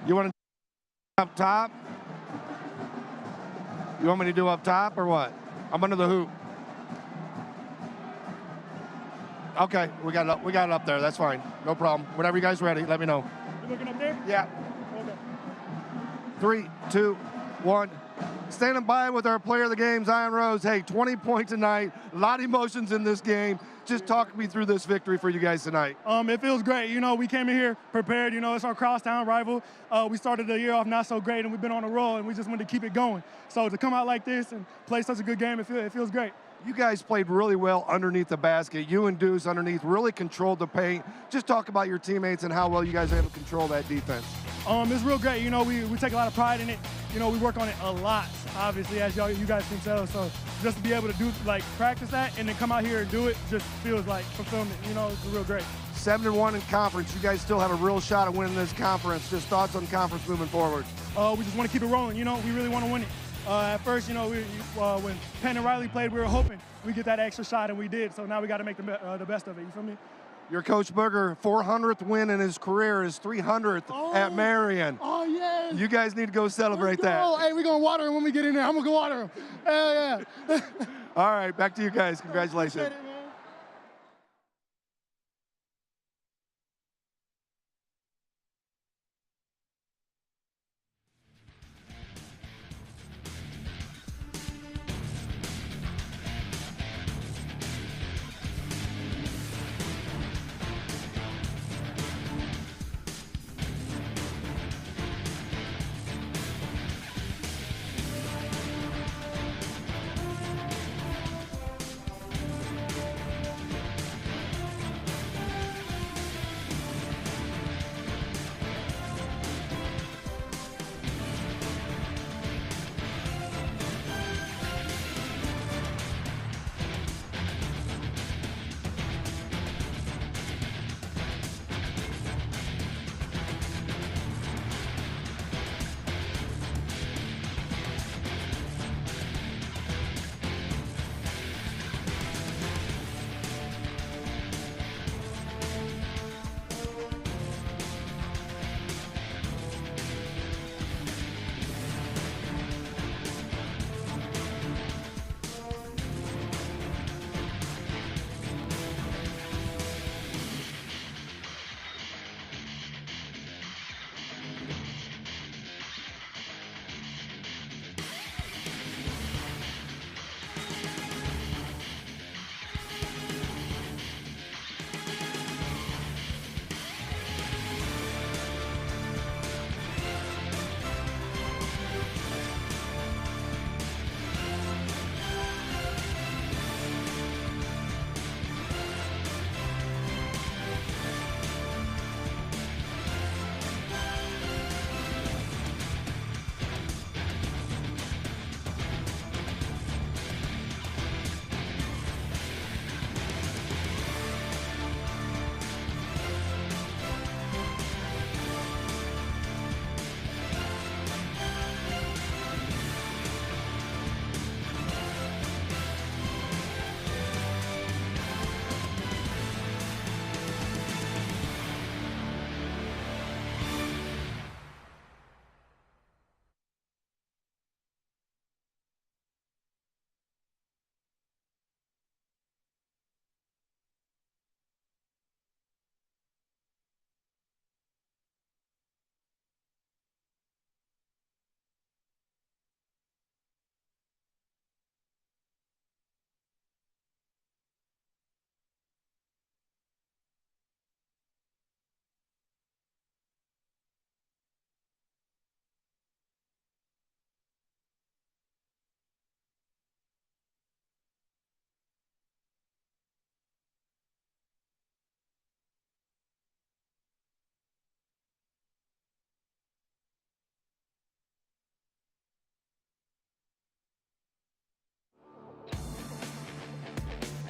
You want to do up top? You want me to do up top or what? I'm under the hoop. Okay, we got it up there. That's fine. No problem. Whenever you guys are ready, let me know. You looking up there? Yeah. Okay. 3, 2, 1. Standing by with our player of the game, Zion Rose. Hey, 20 points tonight. A lot of emotions in this game. Just talk me through this victory for you guys tonight. It feels great. You know, we came in here prepared. You know, it's our crosstown rival. We started the year off not so great, and we've been on a roll, and we just wanted to keep it going. So to come out like this and play such a good game, it feels great. You guys played really well underneath the basket. You and Deuce underneath really controlled the paint. Just talk about your teammates and how well you guys are able to control that defense. It's real great. You know, we take a lot of pride in it. You know, we work on it a lot, obviously, as you guys can tell. So just to be able to do, practice that and then come out here and do it just feels like fulfillment. You know, it's real great. 7-1 in conference. You guys still have a real shot at winning this conference. Just thoughts on conference moving forward? We just want to keep it rolling. You know, we really want to win it. At first, you know, when Penn and Riley played, we were hoping we get that extra shot, and we did. So now we got to make the best of it. You feel me? Your Coach Berger, 400th win in his career, his 300th at Marian. Oh, yes. You guys need to go celebrate that. Oh, hey, we're going to water him when we get in there. I'm going to go water him. Hell yeah. All right, back to you guys. Congratulations.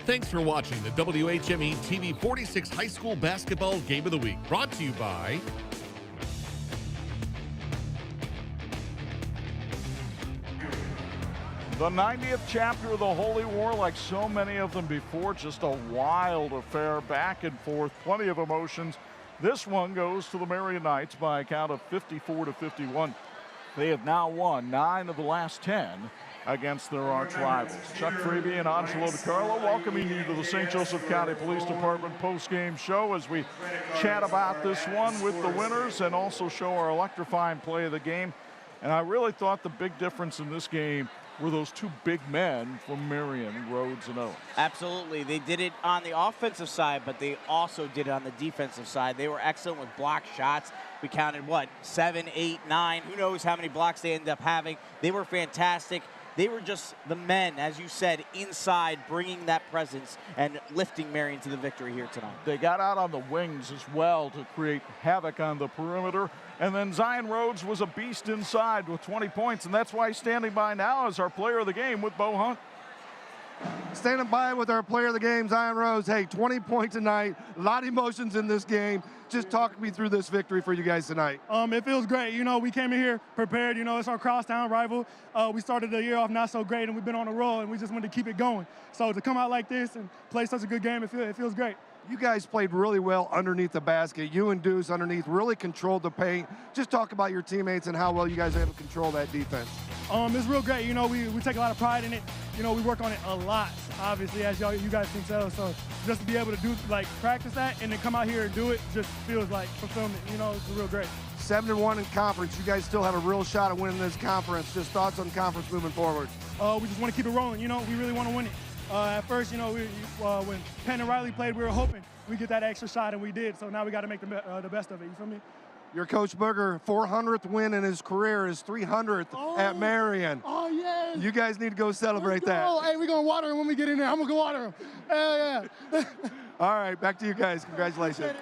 Thanks for watching the WHME TV46 High School Basketball Game of the Week, brought to you by the 90th chapter of the Holy War, like so many of them before, just a wild affair, back and forth, plenty of emotions. This one goes to the Marian Knights by a count of 54-51. They have now won 9 of the last 10 against their arch rivals. Chuck Freeby and Angelo DiCarlo welcoming you to the St. Joseph County Police Department post-game show as we chat about this one with the winners and also show our electrifying play of the game. And I really thought the big difference in this game were those two big men from Marian, Rhodes and Owens. Absolutely. They did it on the offensive side, but they also did it on the defensive side. They were excellent with block shots. We counted, 7, 8, 9. Who knows how many blocks they ended up having. They were fantastic. They were just the men, as you said, inside, bringing that presence and lifting Marian to the victory here tonight. They got out on the wings as well to create havoc on the perimeter. And then Zion Rhodes was a beast inside with 20 points, and that's why he's standing by now as our player of the game with Bo Hunt. Standing by with our player of the game, Zion Rhodes. Hey, 20 points tonight, a lot of emotions in this game. Just talk me through this victory for you guys tonight. It feels great. We came in here prepared. It's our crosstown rival. We started the year off not so great, and we've been on a roll, and we just wanted to keep it going. So to come out like this and play such a good game, it feels great. You guys played really well underneath the basket. You and Deuce underneath really controlled the paint. Just talk about your teammates and how well you guys are able to control that defense. It's real great. We take a lot of pride in it. We work on it a lot, obviously, as you guys can tell. So just to be able to practice that and then come out here and do it just feels like fulfillment. It's real great. 7-1 in conference. You guys still have a real shot at winning this conference. Just thoughts on conference moving forward. We just want to keep it rolling. We really want to win it. At first, when Penn and Riley played, we were hoping we get that extra shot, and we did. So now we got to make the best of it. You feel me? Your Coach Berger, 400th win in his career, his 300th at Marian. Oh, yes. You guys need to go celebrate that. Oh, hey, we're going to water him when we get in there. I'm going to go water him. Hell yeah. All right, back to you guys. Congratulations.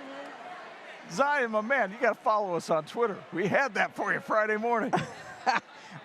Zion, my man, you got to follow us on Twitter. We had that for you Friday morning.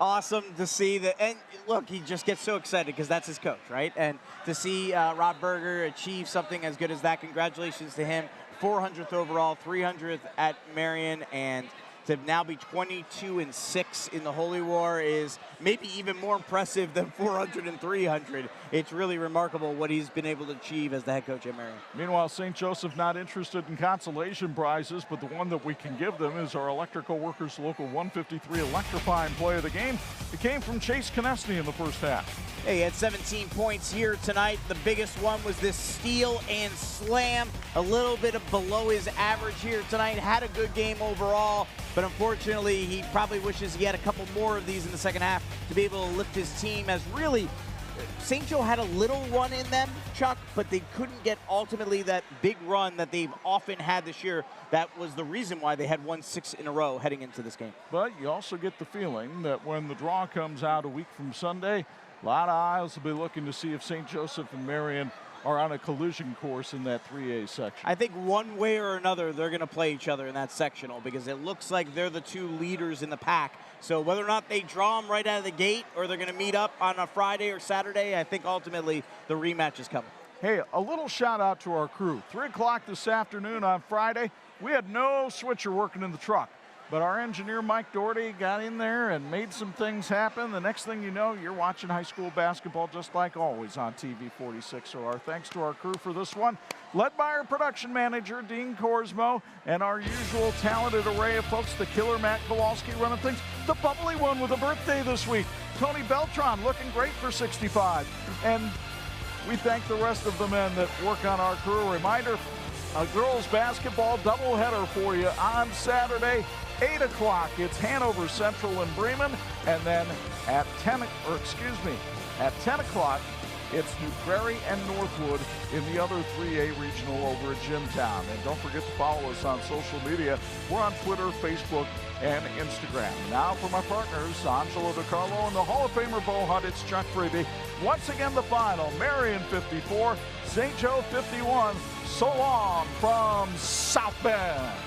Awesome to see that. And look, he just gets so excited because that's his coach, right? And to see Rob Berger achieve something as good as that, congratulations to him. 400th overall, 300th at Marian, and to now be 22-6 in the Holy War is maybe even more impressive than 400 and 300. It's really remarkable what he's been able to achieve as the head coach at Marian. Meanwhile, St. Joseph not interested in consolation prizes, but the one that we can give them is our Electrical Workers Local 153 electrifying play of the game. It came from Chase Konechny in the first half. Hey, he had 17 points here tonight. The biggest one was this steal and slam. A little bit below his average here tonight. Had a good game overall, but unfortunately, he probably wishes he had a couple more of these in the second half to be able to lift his team, as really St. Joe had a little run in them, Chuck, but they couldn't get ultimately that big run that they've often had this year. That was the reason why they had won 6 in a row heading into this game. But you also get the feeling that when the draw comes out a week from Sunday, a lot of eyes will be looking to see if St. Joseph and Marian are on a collision course in that 3A section. I think one way or another they're going to play each other in that sectional because it looks like they're the two leaders in the pack. So whether or not they draw them right out of the gate or they're going to meet up on a Friday or Saturday, I think ultimately the rematch is coming. Hey, a little shout out to our crew. 3 o'clock this afternoon on Friday, we had no switcher working in the truck. But our engineer, Mike Doherty, got in there and made some things happen. The next thing you know, you're watching high school basketball just like always on TV46. So our thanks to our crew for this one, led by our production manager, Dean Korsmo, and our usual talented array of folks, the killer Matt Kowalski running things, the bubbly one with a birthday this week, Tony Beltran looking great for 65. And we thank the rest of the men that work on our crew. A reminder, a girls basketball doubleheader for you on Saturday. 8 o'clock, it's Hanover Central and Bremen, and then at 10 o'clock, it's New Prairie and Northwood in the other 3A regional over at Jimtown. And don't forget to follow us on social media. We're on Twitter, Facebook, and Instagram. Now for my partners, Angelo DiCarlo and the Hall of Famer Bo Hunt, it's Chuck Freeby. Once again, the final, Marian 54, St. Joe 51. So long from South Bend.